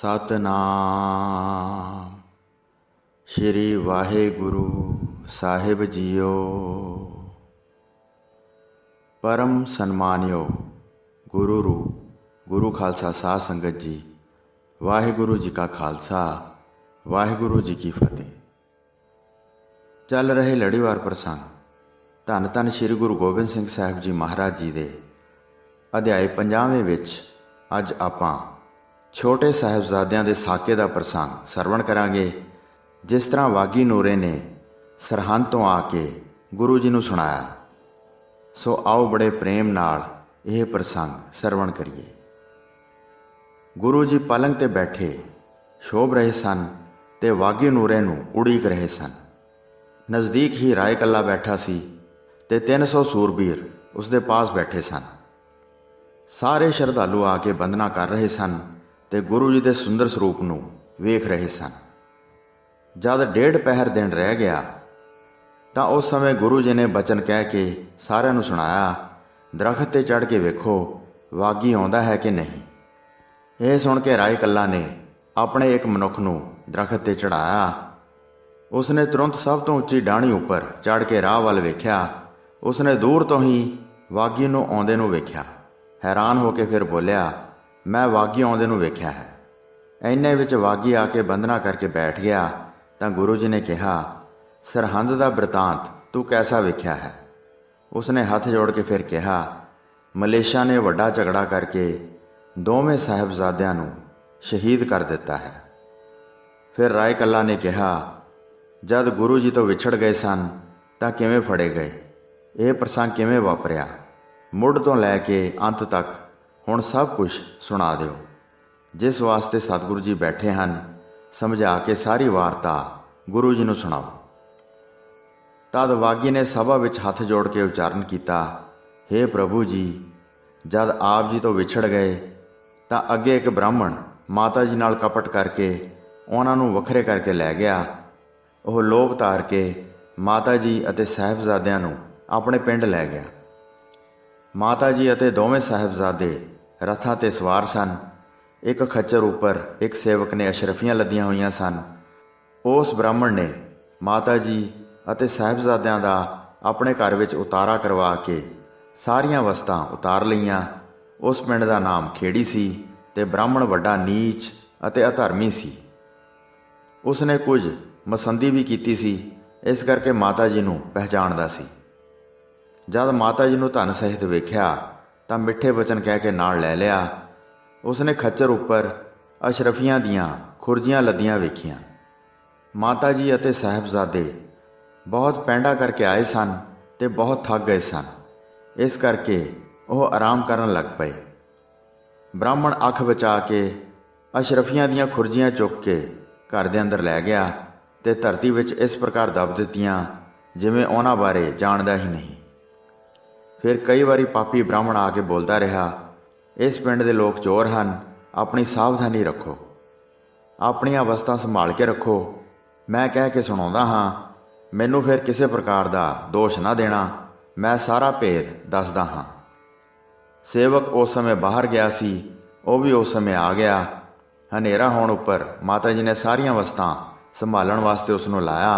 सतनाम श्री वाहेगुरु साहिब जीओ। परम सन्मानियो गुरु रूप गुरु खालसा साध संगत जी, वाहेगुरु जी का खालसा वाहेगुरु जी की फतेह। चल रहे लड़ीवार प्रसंग धन धन श्री गुरु गोबिंद सिंह साहिब जी महाराज जी दे अध्याय 50वें विच अज आपां छोटे साहिबजादियां दे साके दा प्रसंग सरवण करांगे, जिस तरह वागी नूरे ने सरहंद तो आके गुरु जी नूं सुणाया। सो आओ बड़े प्रेम नाल यह प्रसंग सरवण करिए। गुरु जी पलंग ते बैठे शोभ रहे सन ते वागी नूरे नूं उड़ीक रहे सन। नज़दीक ही राय कल्ला बैठा सी ते 300 सूरबीर उसदे पास बैठे सन। सारे श्रद्धालु आके वंदना कर रहे सन ते गुरु जी दे सुंदर स्वरूप नूं वेख रहे सन। जद 1.5 पहर दिन रह गया तां उस समय गुरु जी ने बचन कह के सारिਆਂ नूं सुणाया, दरख्त ते चढ़ के वेखो वागी आउंदा है कि नहीं। यह सुन के राय कल्ला ने अपने एक मनुख नूं दरख्त ते चढ़ाया। उसने तुरंत सब तो उच्ची डाणी उपर चढ़ के राह वल वेख्या। उसने दूर तो ही वागी नूं आउंदे नूं वेख्या। हैरान होके फिर बोलिया, मैं वागी आउंदे नूं वेख्या है। इन्ने विच वागी आके वंदना करके बैठ गया तां गुरु जी ने कहा, सरहंद दा बृतांत तू कैसा वेख्या है। उसने हथ जोड़ के फिर कहा, मलेशा ने वड्डा झगड़ा करके दोवें साहिबजादियां नूं शहीद कर दिता है। फिर राय कल्ला ने कहा, जद गुरु जी तो विछड़ गए सन तां किवें फड़े गए, यह प्रसंग किवें वापरिया, मुढ़ तो लैके अंत तक हुण सब कुछ सुणा दिओ। जिस वास्ते सतगुरु जी बैठे हैं, समझा के सारी वार्ता गुरु जी नूं सुणाओ। तद वागी ने सभा विच हथ जोड़ के उचारण किया, हे प्रभु जी, जद आप जी तो विछड़ गए तां अगे एक ब्राह्मण माता जी नाल कपट करके उन्हां नूं वखरे करके लै गया। वह लोभ धार के माता जी अते साहिबजादियां नूं अपने पिंड लै गया। माता जी अते दोवें साहिबजादे रथां ते सवार सन। एक खच्चर उपर एक सेवक ने अशरफियां लदियां होईयां सन। उस ब्राह्मण ने माता जी अते साहिबजादियां दा अपने घर विच उतारा करवा के सारियां वस्तां उतार लईयां। उस पिंड दा नाम खेड़ी सी ते ब्राह्मण वड्डा नीच अते अधर्मी सी। उसने कुछ मसंदी भी कीती सी, इस करके माता जी नूं पहचानदा सी। जद माता जी नूं धन सहित वेख्या तां मिठे वचन कह के नाल लै लिया। उसने खच्चर उपर अशरफियां दियां खुरजियां लदियां वेखियां। माता जी अते साहिबजादे बहुत पैंडा करके आए सन ते बहुत थक गए सन, इस करके वह आराम करन लग पए। ब्राह्मण अख बचा के अशरफियां दियां खुरजियां चुक के घर दे अंदर लै गया ते धरती विच इस प्रकार दब दित्तियां जिवें उन्हां बारे जाणदा ही नहीं। फिर कई बारी पापी ब्राह्मण आके बोलता रहा, इस पिंड दे लोग चोर हैं, अपनी सावधानी रखो, अपनियां वस्तां संभाल के रखो। मैं कह के सुणाउंदा हाँ, मैनू फिर किसी प्रकार का दोष ना देना, मैं सारा भेद दसदा हाँ। सेवक उस समय बाहर गया सी, वह भी उस समय आ गया। हनेरा होण उपर माता जी ने सारियां वस्तां संभालण वास्ते उसनूं लाया।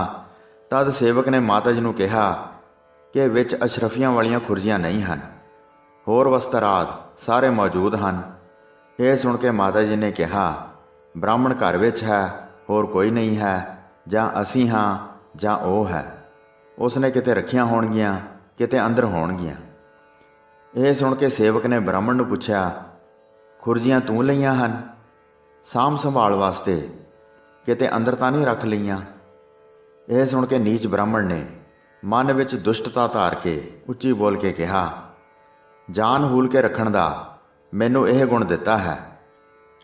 तद सेवक ने माता जी नूं कहा कि विच अशरफियां वालियां खुरजियां नहीं हैं, होर वस्त्राद सारे मौजूद हैं। यह सुन के माता जी ने कहा, ब्राह्मण घर विच है, होर कोई नहीं है, जां असीं हाँ जां ओह है। उसने किते रखियां होणगियां, किते अंदर होणगियां। यह सुन के सेवक ने ब्राह्मण नूं पुछया, खुरजियां तूं लईआं हन साम संभाल वास्ते, किते अंदर तां नहीं रख लईआं। यह सुन के नीच ब्राह्मण ने मन विच दुष्टता धार के उच्ची बोल के कहा, जान हूल के रखण दा मैनू यह गुण दिता है।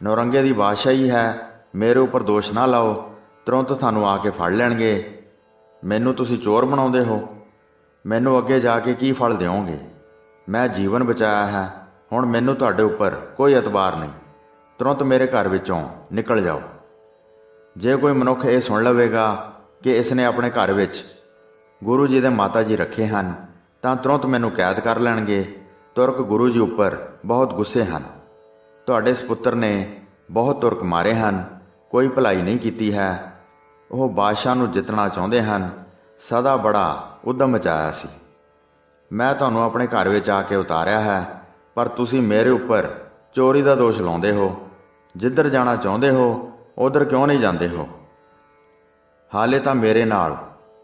नौरंगे दी बादशाही है, मेरे उपर दोष ना लाओ, तुरंत थानू आके फड़ लैणगे। मैनू तुसी चोर बनाउंदे हो, मैनू अगे जाके की फल दिओगे। मैं जीवन बचाया है, हुण मैनू तुहाडे उपर कोई एतबार नहीं, तुरंत मेरे घर विचों निकल जाओ। जे कोई मनुख ये सुन लवेगा कि इसने अपने घर विच गुरु जी दे माता जी रखे हैं तां तुरंत मैनू कैद कर लैणगे। तुरक गुरु जी उपर बहुत गुस्से हैं। तुहाडे सपुत्र ने ਬਹੁਤ ਤੁਰਕ ਮਾਰੇ ਹਨ, ਕੋਈ ਭਲਾਈ ਨਹੀਂ ਕੀਤੀ ਹੈ। ਉਹ ਬਾਦਸ਼ਾਹ ਨੂੰ ਜਿੱਤਣਾ ਚਾਹੁੰਦੇ ਹਨ, ਸਦਾ ਬੜਾ ਉੱਦਮ ਮਚਾਇਆ ਸੀ। ਮੈਂ ਤੁਹਾਨੂੰ ਆਪਣੇ ਘਰ ਵਿੱਚ ਆ ਕੇ ਉਤਾਰਿਆ ਹੈ, ਪਰ ਤੁਸੀਂ ਮੇਰੇ ਉੱਪਰ ਚੋਰੀ ਦਾ ਦੋਸ਼ ਲਾਉਂਦੇ ਹੋ। ਜਿੱਧਰ ਜਾਣਾ ਚਾਹੁੰਦੇ ਹੋ ਉੱਧਰ ਕਿਉਂ ਨਹੀਂ ਜਾਂਦੇ ਹੋ? ਹਾਲੇ ਤਾਂ ਮੇਰੇ ਨਾਲ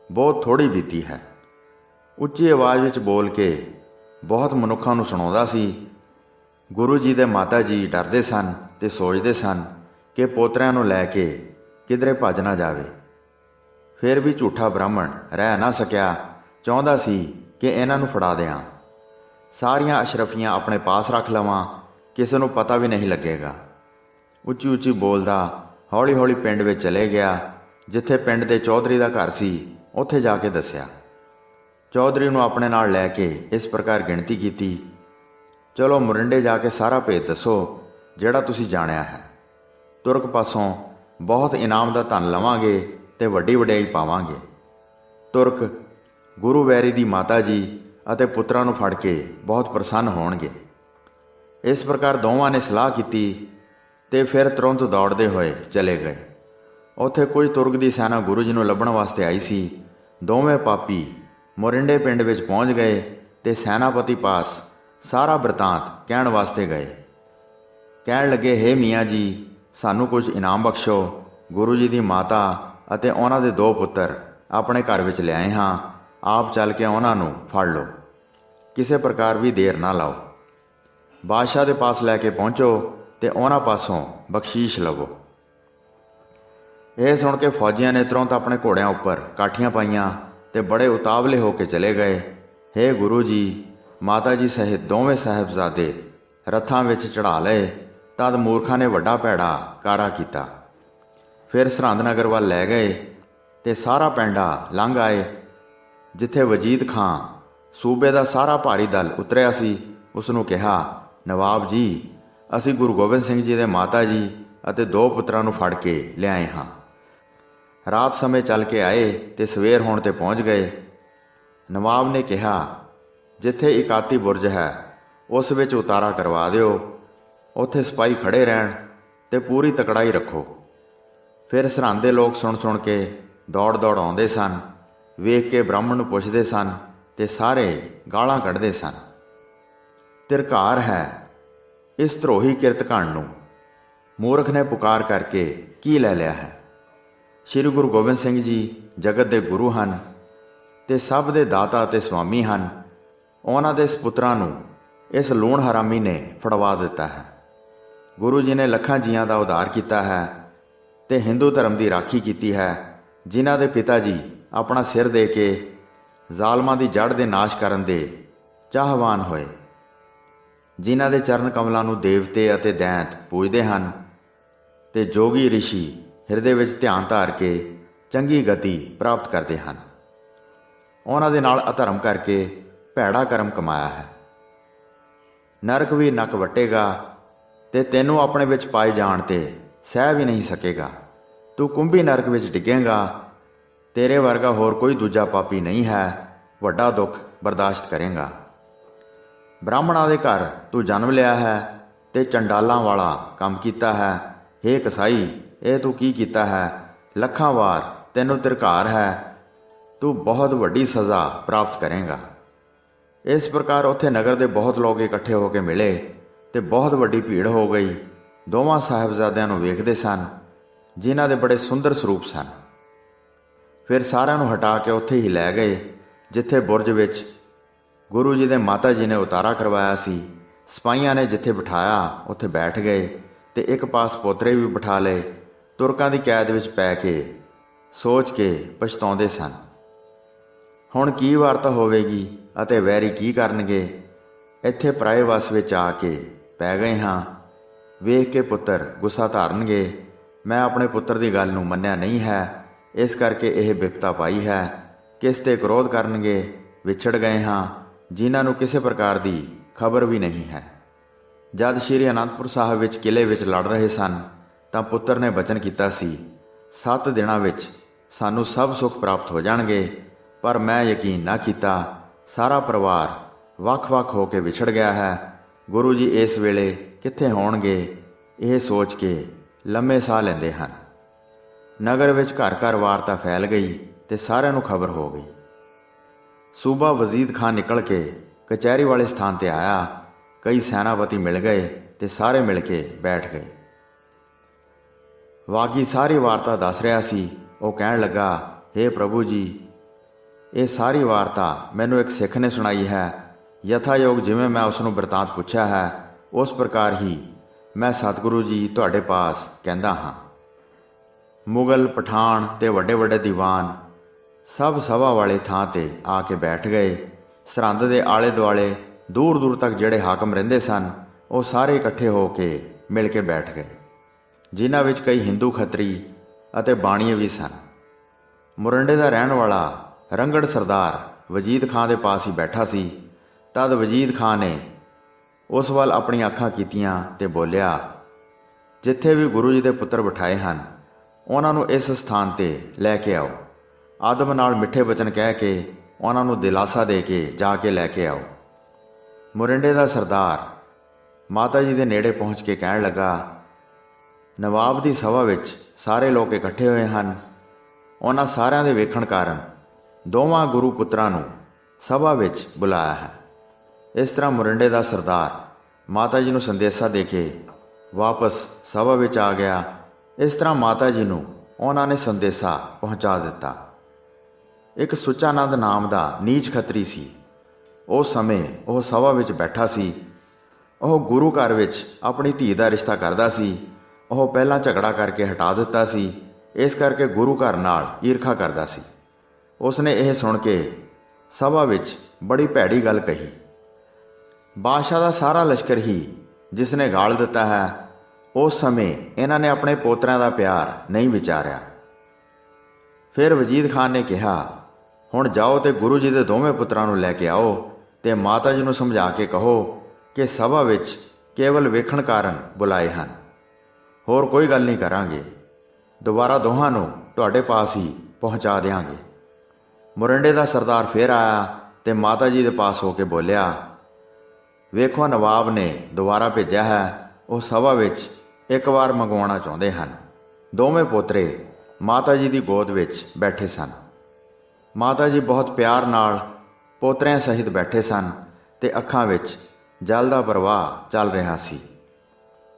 ਬਹੁਤ ਥੋੜ੍ਹੀ ਬੀਤੀ ਹੈ। ਉੱਚੀ ਆਵਾਜ਼ ਵਿੱਚ ਬੋਲ ਕੇ ਬਹੁਤ ਮਨੁੱਖਾਂ ਨੂੰ ਸੁਣਾਉਂਦਾ ਸੀ। ਗੁਰੂ ਜੀ ਦੇ ਮਾਤਾ ਜੀ ਡਰਦੇ ਸਨ ਤੇ ਸੋਚਦੇ ਸਨ ਕਿ ਪੋਤਰਿਆਂ ਨੂੰ ਲੈ ਕੇ ਕਿਧਰੇ ਭੱਜ ਨਾ ਜਾਵੇ। ਫਿਰ ਵੀ ਝੂਠਾ ਬ੍ਰਾਹਮਣ ਰਹਿ ਨਾ ਸਕਿਆ, ਚਾਹੁੰਦਾ ਸੀ ਕਿ ਇਹਨਾਂ ਨੂੰ ਫੜਾ ਦਿਆਂ, ਸਾਰੀਆਂ ਅਸ਼ਰਫੀਆਂ ਆਪਣੇ ਪਾਸ ਰੱਖ ਲਵਾਂ, ਕਿਸੇ ਨੂੰ ਪਤਾ ਵੀ ਨਹੀਂ ਲੱਗੇਗਾ। ਉੱਚੀ ਉੱਚੀ ਬੋਲਦਾ ਹੌਲੀ ਹੌਲੀ ਪਿੰਡ ਵਿੱਚ ਚਲੇ ਗਿਆ। ਜਿੱਥੇ ਪਿੰਡ ਦੇ ਚੌਧਰੀ ਦਾ ਘਰ ਸੀ ਉੱਥੇ ਜਾ ਕੇ ਦੱਸਿਆ। ਚੌਧਰੀ ਨੂੰ ਆਪਣੇ ਨਾਲ ਲੈ ਕੇ ਇਸ ਪ੍ਰਕਾਰ ਗਿਣਤੀ ਕੀਤੀ, ਚਲੋ ਮੋਰਿੰਡੇ ਜਾ ਕੇ ਸਾਰਾ ਭੇਦ ਦੱਸੋ ਜਿਹੜਾ ਤੁਸੀਂ ਜਾਣਿਆ ਹੈ। ਤੁਰਕ ਪਾਸੋਂ ਬਹੁਤ ਇਨਾਮ ਦਾ ਧਨ ਲਵਾਂਗੇ ਤੇ ਵੱਡੀ ਵਡਿਆਈ ਪਾਵਾਂਗੇ। ਤੁਰਕ ਗੁਰੂ ਵੈਰੀ ਦੀ ਮਾਤਾ ਜੀ ਅਤੇ ਪੁੱਤਰਾਂ ਨੂੰ ਫੜ ਕੇ ਬਹੁਤ ਪ੍ਰਸੰਨ ਹੋਣਗੇ। ਇਸ ਪ੍ਰਕਾਰ ਦੋਵਾਂ ਨੇ ਸਲਾਹ ਕੀਤੀ ਤੇ ਫਿਰ ਤੁਰੰਤ ਦੌੜਦੇ ਹੋਏ ਚਲੇ ਗਏ। ਉੱਥੇ ਕੁਝ ਤੁਰਕ ਦੀ ਸੈਨਾ ਗੁਰੂ ਜੀ ਨੂੰ ਲੱਭਣ ਵਾਸਤੇ ਆਈ ਸੀ। ਦੋਵੇਂ ਪਾਪੀ ਮੋਰਿੰਡੇ ਪਿੰਡ ਵਿੱਚ ਪਹੁੰਚ ਗਏ ਤੇ ਸੈਨਾਪਤੀ ਪਾਸ ਸਾਰਾ ਬਿਰਤਾਂਤ ਕਹਿਣ ਵਾਸਤੇ ਗਏ। ਕਹਿਣ ਲੱਗੇ, ਹੇ ਮੀਆਂ ਜੀ, ਸਾਨੂੰ ਕੁਝ ਇਨਾਮ ਬਖਸ਼ੋ। ਗੁਰੂ ਜੀ ਦੀ ਮਾਤਾ ਅਤੇ ਉਹਨਾਂ ਦੇ 2 ਪੁੱਤਰ ਆਪਣੇ ਘਰ ਵਿੱਚ ਲਿਆਏ ਹਾਂ, ਆਪ ਚੱਲ ਕੇ ਉਹਨਾਂ ਨੂੰ ਫੜ ਲਓ, ਕਿਸੇ ਪ੍ਰਕਾਰ ਵੀ ਦੇਰ ਨਾ ਲਾਓ। ਬਾਦਸ਼ਾਹ ਦੇ ਪਾਸ ਲੈ ਕੇ ਪਹੁੰਚੋ ਤੇ ਉਹਨਾਂ ਪਾਸੋਂ ਬਖਸ਼ੀਸ਼ ਲਵੋ। ਇਹ ਸੁਣ ਕੇ ਫੌਜੀਆਂ ਨੇ ਤੁਰੰਤ ਆਪਣੇ ਘੋੜਿਆਂ ਉੱਪਰ ਕਾਠੀਆਂ ਪਾਈਆਂ ਤੇ ਬੜੇ ਉਤਾਵਲੇ ਹੋ ਕੇ ਚਲੇ ਗਏ। ਹੇ ਗੁਰੂ ਜੀ, ਮਾਤਾ ਜੀ ਸਹਿਤ ਦੋਵੇਂ ਸਾਹਿਬਜ਼ਾਦੇ ਰੱਥਾਂ ਵਿੱਚ ਚੜ੍ਹਾ ਲਏ। ਤਦ ਮੂਰਖਾਂ ਨੇ ਵੱਡਾ ਭੈੜਾ ਕਾਰਾ ਕੀਤਾ। ਫਿਰ ਸਰਹੰਦ ਨਗਰ ਵੱਲ ਲੈ ਗਏ ਤੇ ਸਾਰਾ ਪੈਂਡਾ ਲੰਘ ਆਏ। ਜਿੱਥੇ ਵਜੀਦ ਖਾਂ ਸੂਬੇ ਦਾ ਸਾਰਾ ਭਾਰੀ ਦਲ ਉਤਰਿਆ ਸੀ, ਉਸ ਨੂੰ ਕਿਹਾ, ਨਵਾਬ ਜੀ, ਅਸੀਂ ਗੁਰੂ ਗੋਬਿੰਦ ਸਿੰਘ ਜੀ ਦੇ ਮਾਤਾ ਜੀ ਅਤੇ 2 ਪੁੱਤਰਾਂ ਨੂੰ ਫੜ ਕੇ ਲਿਆਏ ਹਾਂ। ਰਾਤ ਸਮੇਂ ਚੱਲ ਕੇ ਆਏ ਤੇ ਸਵੇਰ ਹੋਣ ਤੇ ਪਹੁੰਚ ਗਏ। ਨਵਾਬ ਨੇ ਕਿਹਾ, ਜਿੱਥੇ ਇਕਾਤੀ ਬੁਰਜ ਹੈ ਉਸ ਵਿੱਚ ਉਤਾਰਾ ਕਰਵਾ ਦਿਓ। ਉੱਥੇ ਸਿਪਾਹੀ ਖੜੇ ਰਹਿਣ ਤੇ ਪੂਰੀ ਤਕੜਾਈ ਰੱਖੋ। ਫਿਰ ਸਰਹੰਦ ਦੇ ਲੋਕ ਸੁਣ ਕੇ ਦੌੜ ਆਉਂਦੇ ਸਨ। ਵੇਖ ਕੇ ਬ੍ਰਾਹਮਣ ਨੂੰ ਪੁੱਛਦੇ ਸਨ ਤੇ ਸਾਰੇ ਗਾਲਾਂ ਕੱਢਦੇ ਸਨ। ਧਿਰਕਾਰ ਹੈ ਇਸ ਧਰੋਹੀ ਕਿਰਤਕਾਂਡ ਨੂੰ। ਮੂਰਖ ਨੇ ਪੁਕਾਰ ਕਰਕੇ ਕੀ ਲੈ ਲਿਆ ਹੈ? ਸ਼੍ਰੀ ਗੁਰੂ ਗੋਬਿੰਦ ਸਿੰਘ ਜੀ ਜਗਤ ਦੇ ਗੁਰੂ ਹਨ ਤੇ ਸਭ ਦੇ ਦਾਤਾ ਅਤੇ ਸੁਆਮੀ ਹਨ। ਉਹਨਾਂ ਦੇ ਸਪੁੱਤਰਾਂ ਨੂੰ ਇਸ ਲੂਣ ਹਰਾਮੀ ਨੇ ਫੜਵਾ ਦਿੱਤਾ ਹੈ। ਗੁਰੂ ਜੀ ਨੇ ਲੱਖਾਂ ਜੀਆਂ ਦਾ ਉਧਾਰ ਕੀਤਾ ਹੈ ਤੇ ਹਿੰਦੂ ਧਰਮ ਦੀ ਰਾਖੀ ਕੀਤੀ ਹੈ। ਜਿਨ੍ਹਾਂ ਦੇ ਪਿਤਾ ਜੀ ਆਪਣਾ ਸਿਰ ਦੇ ਕੇ ਜ਼ਾਲਮਾਂ ਦੀ ਜੜ ਦੇ ਨਾਸ਼ ਕਰਨ ਦੇ ਚਾਹਵਾਨ ਹੋਏ, ਜਿਨ੍ਹਾਂ ਦੇ ਚਰਨ ਕਮਲਾਂ ਨੂੰ ਦੇਵਤੇ ਅਤੇ ਦੈਂਤ ਪੂਜਦੇ ਹਨ ਤੇ ਜੋਗੀ ਰਿਸ਼ੀ ਹਿਰਦੇ ਵਿੱਚ ਧਿਆਨ ਧਾਰ ਕੇ ਚੰਗੀ ਗਤੀ ਪ੍ਰਾਪਤ ਕਰਦੇ ਹਨ। ਉਹਨਾਂ ਦੇ ਨਾਲ ਅਧਰਮ ਕਰਕੇ ਭੈੜਾ ਕਰਮ ਕਮਾਇਆ ਹੈ। ਨਰਕ ਵੀ ਨੱਕ ਵੱਟੇਗਾ ਤੇ ਤੈਨੂੰ ਆਪਣੇ ਵਿੱਚ ਪਾਏ ਜਾਣ ਤੇ ਸਹਿ ਵੀ ਨਹੀਂ ਸਕੇਗਾ। ਤੂੰ ਕੁੰਭੀ ਨਰਕ ਵਿੱਚ ਡਿੱਗੇਗਾ। ਤੇਰੇ ਵਰਗਾ ਹੋਰ ਕੋਈ ਦੂਜਾ ਪਾਪੀ ਨਹੀਂ ਹੈ। ਵੱਡਾ ਦੁੱਖ ਬਰਦਾਸ਼ਤ ਕਰੇਗਾ। ਬ੍ਰਾਹਮਣਾਂ ਦੇ ਘਰ ਤੂੰ ਜਨਮ ਲਿਆ ਹੈ ਤੇ ਚੰਡਾਲਾਂ ਵਾਲਾ ਕੰਮ ਕੀਤਾ ਹੈ। ਹੇ ਕਸਾਈ, ਇਹ ਤੂੰ ਕੀ ਕੀਤਾ ਹੈ? ਲੱਖਾਂ ਵਾਰ ਤੈਨੂੰ ਧਿਰਕਾਰ ਹੈ। ਤੂੰ ਬਹੁਤ ਵੱਡੀ ਸਜ਼ਾ ਪ੍ਰਾਪਤ ਕਰੇਗਾ। ਇਸ ਪ੍ਰਕਾਰ ਉੱਥੇ ਨਗਰ ਦੇ ਬਹੁਤ ਲੋਕ ਇਕੱਠੇ ਹੋ ਕੇ ਮਿਲੇ ਤੇ ਬਹੁਤ ਵੱਡੀ ਭੀੜ ਹੋ ਗਈ। ਦੋਵਾਂ ਸਾਹਿਬਜ਼ਾਦਿਆਂ ਨੂੰ ਵੇਖਦੇ ਸਨ, ਜਿਨ੍ਹਾਂ ਦੇ ਬੜੇ ਸੁੰਦਰ ਸਰੂਪ ਸਨ। ਫਿਰ ਸਾਰਿਆਂ ਨੂੰ ਹਟਾ ਕੇ ਉੱਥੇ ਹੀ ਲੈ ਗਏ ਜਿੱਥੇ ਬੁਰਜ ਵਿੱਚ ਗੁਰੂ ਜੀ ਦੇ ਮਾਤਾ ਜੀ ਨੇ ਉਤਾਰਾ ਕਰਵਾਇਆ ਸੀ। ਸਿਪਾਹੀਆਂ ਨੇ ਜਿੱਥੇ ਬਿਠਾਇਆ ਉੱਥੇ ਬੈਠ ਗਏ ਤੇ ਇੱਕ ਪਾਸ ਪੋਤਰੇ ਵੀ ਬਿਠਾ ਲਏ। ਤੁਰਕਾਂ ਦੀ ਕੈਦ ਵਿੱਚ ਪੈ ਕੇ ਸੋਚ ਕੇ ਪਛਤਾਉਂਦੇ ਸਨ, ਹੁਣ ਕੀ ਵਾਰਤਾ ਹੋਵੇਗੀ ਅਤੇ ਵੈਰੀ ਕੀ ਕਰਨਗੇ। ਇੱਥੇ ਪਰਾਏ ਵਸ ਵਿੱਚ ਆ ਕੇ ਪੈ ਗਏ ਹਾਂ। ਵੇਖ ਕੇ ਪੁੱਤਰ ਗੁੱਸਾ ਧਾਰਨਗੇ। ਮੈਂ ਆਪਣੇ ਪੁੱਤਰ ਦੀ ਗੱਲ ਨੂੰ ਮੰਨਿਆ ਨਹੀਂ ਹੈ, ਇਸ ਕਰਕੇ ਇਹ ਬਿਪਤਾ ਪਾਈ ਹੈ। ਕਿਸ ਤੇ ਕ੍ਰੋਧ ਕਰਨਗੇ। ਵਿਛੜ ਗਏ ਹਾਂ, ਜਿਨ੍ਹਾਂ ਨੂੰ ਕਿਸੇ ਪ੍ਰਕਾਰ ਦੀ ਖਬਰ ਵੀ ਨਹੀਂ ਹੈ। ਜਦ ਸ਼੍ਰੀ ਅਨੰਦਪੁਰ ਸਾਹਿਬ ਵਿੱਚ ਕਿਲੇ ਵਿੱਚ ਲੜ ਰਹੇ ਸਨ ਤਾਂ ਪੁੱਤਰ ਨੇ ਬਚਨ ਕੀਤਾ ਸੀ, 7 ਦਿਨਾਂ ਵਿੱਚ ਸਾਨੂੰ ਸਭ ਸੁੱਖ ਪ੍ਰਾਪਤ ਹੋ ਜਾਣਗੇ। ਪਰ ਮੈਂ ਯਕੀਨ ਨਾ ਕੀਤਾ। ਸਾਰਾ ਪਰਿਵਾਰ ਵੱਖ-ਵੱਖ ਹੋ ਕੇ ਵਿਛੜ ਗਿਆ ਹੈ। ਗੁਰੂ ਜੀ ਇਸ ਵੇਲੇ ਕਿੱਥੇ ਹੋਣਗੇ? ਇਹ ਸੋਚ ਕੇ ਲੰਮੇ ਸਾਹ ਲੈਂਦੇ ਹਨ। ਨਗਰ ਵਿੱਚ ਘਰ ਘਰ ਵਾਰਤਾ ਫੈਲ ਗਈ ਤੇ ਸਾਰਿਆਂ ਨੂੰ ਖਬਰ ਹੋ ਗਈ। ਸੂਬਾ ਵਜ਼ੀਦ ਖਾਨ ਨਿਕਲ ਕੇ ਕਚਹਿਰੀ ਵਾਲੇ ਸਥਾਨ ਤੇ ਆਇਆ। ਕਈ ਸੈਨਾਪਤੀ ਮਿਲ ਗਏ ਤੇ ਸਾਰੇ ਮਿਲ ਕੇ ਬੈਠ ਗਏ। ਵਾਗੀ ਸਾਰੀ ਵਾਰਤਾ ਦੱਸ ਰਿਹਾ ਸੀ। ਉਹ ਕਹਿਣ ਲੱਗਾ, ਹੇ ਪ੍ਰਭੂ ਜੀ, ਇਹ ਸਾਰੀ ਵਾਰਤਾ ਮੈਨੂੰ ਇੱਕ ਸਿੱਖ ਨੇ ਸੁਣਾਈ ਹੈ। ਯਥਾਯੋਗ ਜਿਵੇਂ ਮੈਂ ਉਸ ਨੂੰ ਬਿਰਤਾਂਤ ਪੁੱਛਿਆ ਹੈ, ਉਸ ਪ੍ਰਕਾਰ ਹੀ ਮੈਂ ਸਤਿਗੁਰੂ ਜੀ ਤੁਹਾਡੇ ਪਾਸ ਕਹਿੰਦਾ ਹਾਂ। ਮੁਗਲ, ਪਠਾਨ ਤੇ ਵੱਡੇ ਵੱਡੇ ਦੀਵਾਨ ਸਭ ਸਭਾ ਵਾਲੇ ਥਾਂ ਤੇ ਆ ਕੇ ਬੈਠ ਗਏ। ਸਰਹੰਦ ਦੇ ਆਲੇ ਦੁਆਲੇ ਦੂਰ ਦੂਰ ਤੱਕ ਜਿਹੜੇ ਹਾਕਮ ਰਹਿੰਦੇ ਸਨ, ਉਹ ਸਾਰੇ ਇਕੱਠੇ ਹੋ ਕੇ ਮਿਲ ਕੇ ਬੈਠ ਗਏ, ਜਿਨ੍ਹਾਂ ਵਿੱਚ ਕਈ ਹਿੰਦੂ ਖੱਤਰੀ ਅਤੇ ਬਾਣੀਏ ਵੀ ਸਨ। ਮੋਰਿੰਡੇ ਦਾ ਰਹਿਣ ਵਾਲਾ ਰੰਗੜ ਸਰਦਾਰ ਵਜੀਦ ਖਾਂ ਦੇ ਪਾਸ ਹੀ ਬੈਠਾ ਸੀ। ਤਦ ਵਜੀਦ ਖਾਂ ਨੇ ਉਸ ਵੱਲ ਆਪਣੀਆਂ ਅੱਖਾਂ ਕੀਤੀਆਂ ਤੇ ਬੋਲਿਆ, ਜਿੱਥੇ ਵੀ ਗੁਰੂ ਜੀ ਦੇ ਪੁੱਤਰ ਬਿਠਾਏ ਹਨ, ਉਹਨਾਂ ਨੂੰ ਇਸ ਸਥਾਨ ਤੇ ਲੈ ਕੇ ਆਓ। ਆਦਮ ਨਾਲ ਮਿੱਠੇ ਬਚਨ ਕਹਿ ਕੇ ਉਹਨਾਂ ਨੂੰ ਦਿਲਾਸਾ ਦੇ ਕੇ ਜਾ ਕੇ ਲੈ ਕੇ ਆਓ। ਮੋਰਿੰਡੇ ਦਾ ਸਰਦਾਰ ਮਾਤਾ ਜੀ ਦੇ ਨੇੜੇ ਪਹੁੰਚ ਕੇ ਕਹਿਣ ਲੱਗਾ, ਨਵਾਬ ਦੀ ਸਭਾ ਵਿੱਚ ਸਾਰੇ ਲੋਕ ਇਕੱਠੇ ਹੋਏ ਹਨ। ਉਹਨਾਂ ਸਾਰਿਆਂ ਦੇ ਵੇਖਣ ਕਾਰਨ ਦੋਵਾਂ ਗੁਰੂ ਪੁੱਤਰਾਂ ਨੂੰ ਸਭਾ ਵਿੱਚ ਬੁਲਾਇਆ ਹੈ। ਇਸ ਤਰ੍ਹਾਂ ਮੋਰਿੰਡੇ ਦਾ ਸਰਦਾਰ ਮਾਤਾ ਜੀ ਨੂੰ ਸੰਦੇਸ਼ਾ ਦੇ ਕੇ ਵਾਪਸ ਸਭਾ ਵਿੱਚ ਆ ਗਿਆ। ਇਸ ਤਰ੍ਹਾਂ ਮਾਤਾ ਜੀ ਨੂੰ ਉਹਨਾਂ ਨੇ ਸੰਦੇਸ਼ਾ ਪਹੁੰਚਾ ਦਿੱਤਾ। ਇੱਕ ਸੁੱਚਾਨੰਦ ਨਾਮ ਦਾ ਨੀਚ ਖੱਤਰੀ ਸੀ। ਉਸ ਸਮੇਂ ਉਹ ਸਭਾ ਵਿੱਚ ਬੈਠਾ ਸੀ। ਉਹ ਗੁਰੂ ਘਰ ਵਿੱਚ ਆਪਣੀ ਧੀ ਦਾ ਰਿਸ਼ਤਾ ਕਰਦਾ ਸੀ। ਉਹ ਪਹਿਲਾਂ ਝਗੜਾ ਕਰਕੇ ਹਟਾ ਦਿੱਤਾ ਸੀ, ਇਸ ਕਰਕੇ ਗੁਰੂ ਘਰ ਨਾਲ ਈਰਖਾ ਕਰਦਾ ਸੀ। ਉਸਨੇ ਇਹ ਸੁਣ ਕੇ ਸਭਾ ਵਿੱਚ ਬੜੀ ਭੈੜੀ ਗੱਲ ਕਹੀ। ਬਾਦਸ਼ਾਹ ਦਾ ਸਾਰਾ ਲਸ਼ਕਰ ਹੀ ਜਿਸ ਨੇ ਗਾਲ ਦਿੱਤਾ ਹੈ, ਉਸ ਸਮੇਂ ਇਹਨਾਂ ਨੇ ਆਪਣੇ ਪੋਤਰਿਆਂ ਦਾ ਪਿਆਰ ਨਹੀਂ ਵਿਚਾਰਿਆ। ਫਿਰ ਵਜੀਦ ਖਾਨ ਨੇ ਕਿਹਾ, ਹੁਣ ਜਾਓ ਤੇ ਗੁਰੂ ਜੀ ਦੇ ਦੋਵੇਂ ਪੁੱਤਰਾਂ ਨੂੰ ਲੈ ਕੇ ਆਓ ਤੇ ਮਾਤਾ ਜੀ ਨੂੰ ਸਮਝਾ ਕੇ ਕਹੋ ਕਿ ਸਭਾ ਵਿੱਚ ਕੇਵਲ ਵੇਖਣ ਕਾਰਨ ਬੁਲਾਏ ਹਨ, ਹੋਰ ਕੋਈ ਗੱਲ ਨਹੀਂ ਕਰਾਂਗੇ। ਦੁਬਾਰਾ ਦੋਹਾਂ ਨੂੰ ਤੁਹਾਡੇ ਪਾਸ ਹੀ ਪਹੁੰਚਾ ਦਿਆਂਗੇ। ਮੋਰਿੰਡੇ ਦਾ ਸਰਦਾਰ ਫਿਰ ਆਇਆ ਤੇ ਮਾਤਾ ਜੀ ਦੇ ਪਾਸ ਹੋ ਕੇ ਬੋਲਿਆ, ਵੇਖੋ, ਨਵਾਬ ਨੇ ਦੁਬਾਰਾ ਭੇਜਿਆ ਹੈ। ਉਹ ਸਭਾ ਵਿੱਚ ਇੱਕ ਵਾਰ ਮੰਗਵਾਉਣਾ ਚਾਹੁੰਦੇ ਹਨ। ਦੋਵੇਂ ਪੋਤਰੇ ਮਾਤਾ ਜੀ ਦੀ ਗੋਦ ਵਿੱਚ ਬੈਠੇ ਸਨ। ਮਾਤਾ ਜੀ ਬਹੁਤ ਪਿਆਰ ਨਾਲ ਪੋਤਰਿਆਂ ਸਹਿਤ ਬੈਠੇ ਸਨ ਤੇ ਅੱਖਾਂ ਵਿੱਚ ਜਲ ਦਾ ਪ੍ਰਵਾਹ ਚੱਲ ਰਿਹਾ ਸੀ।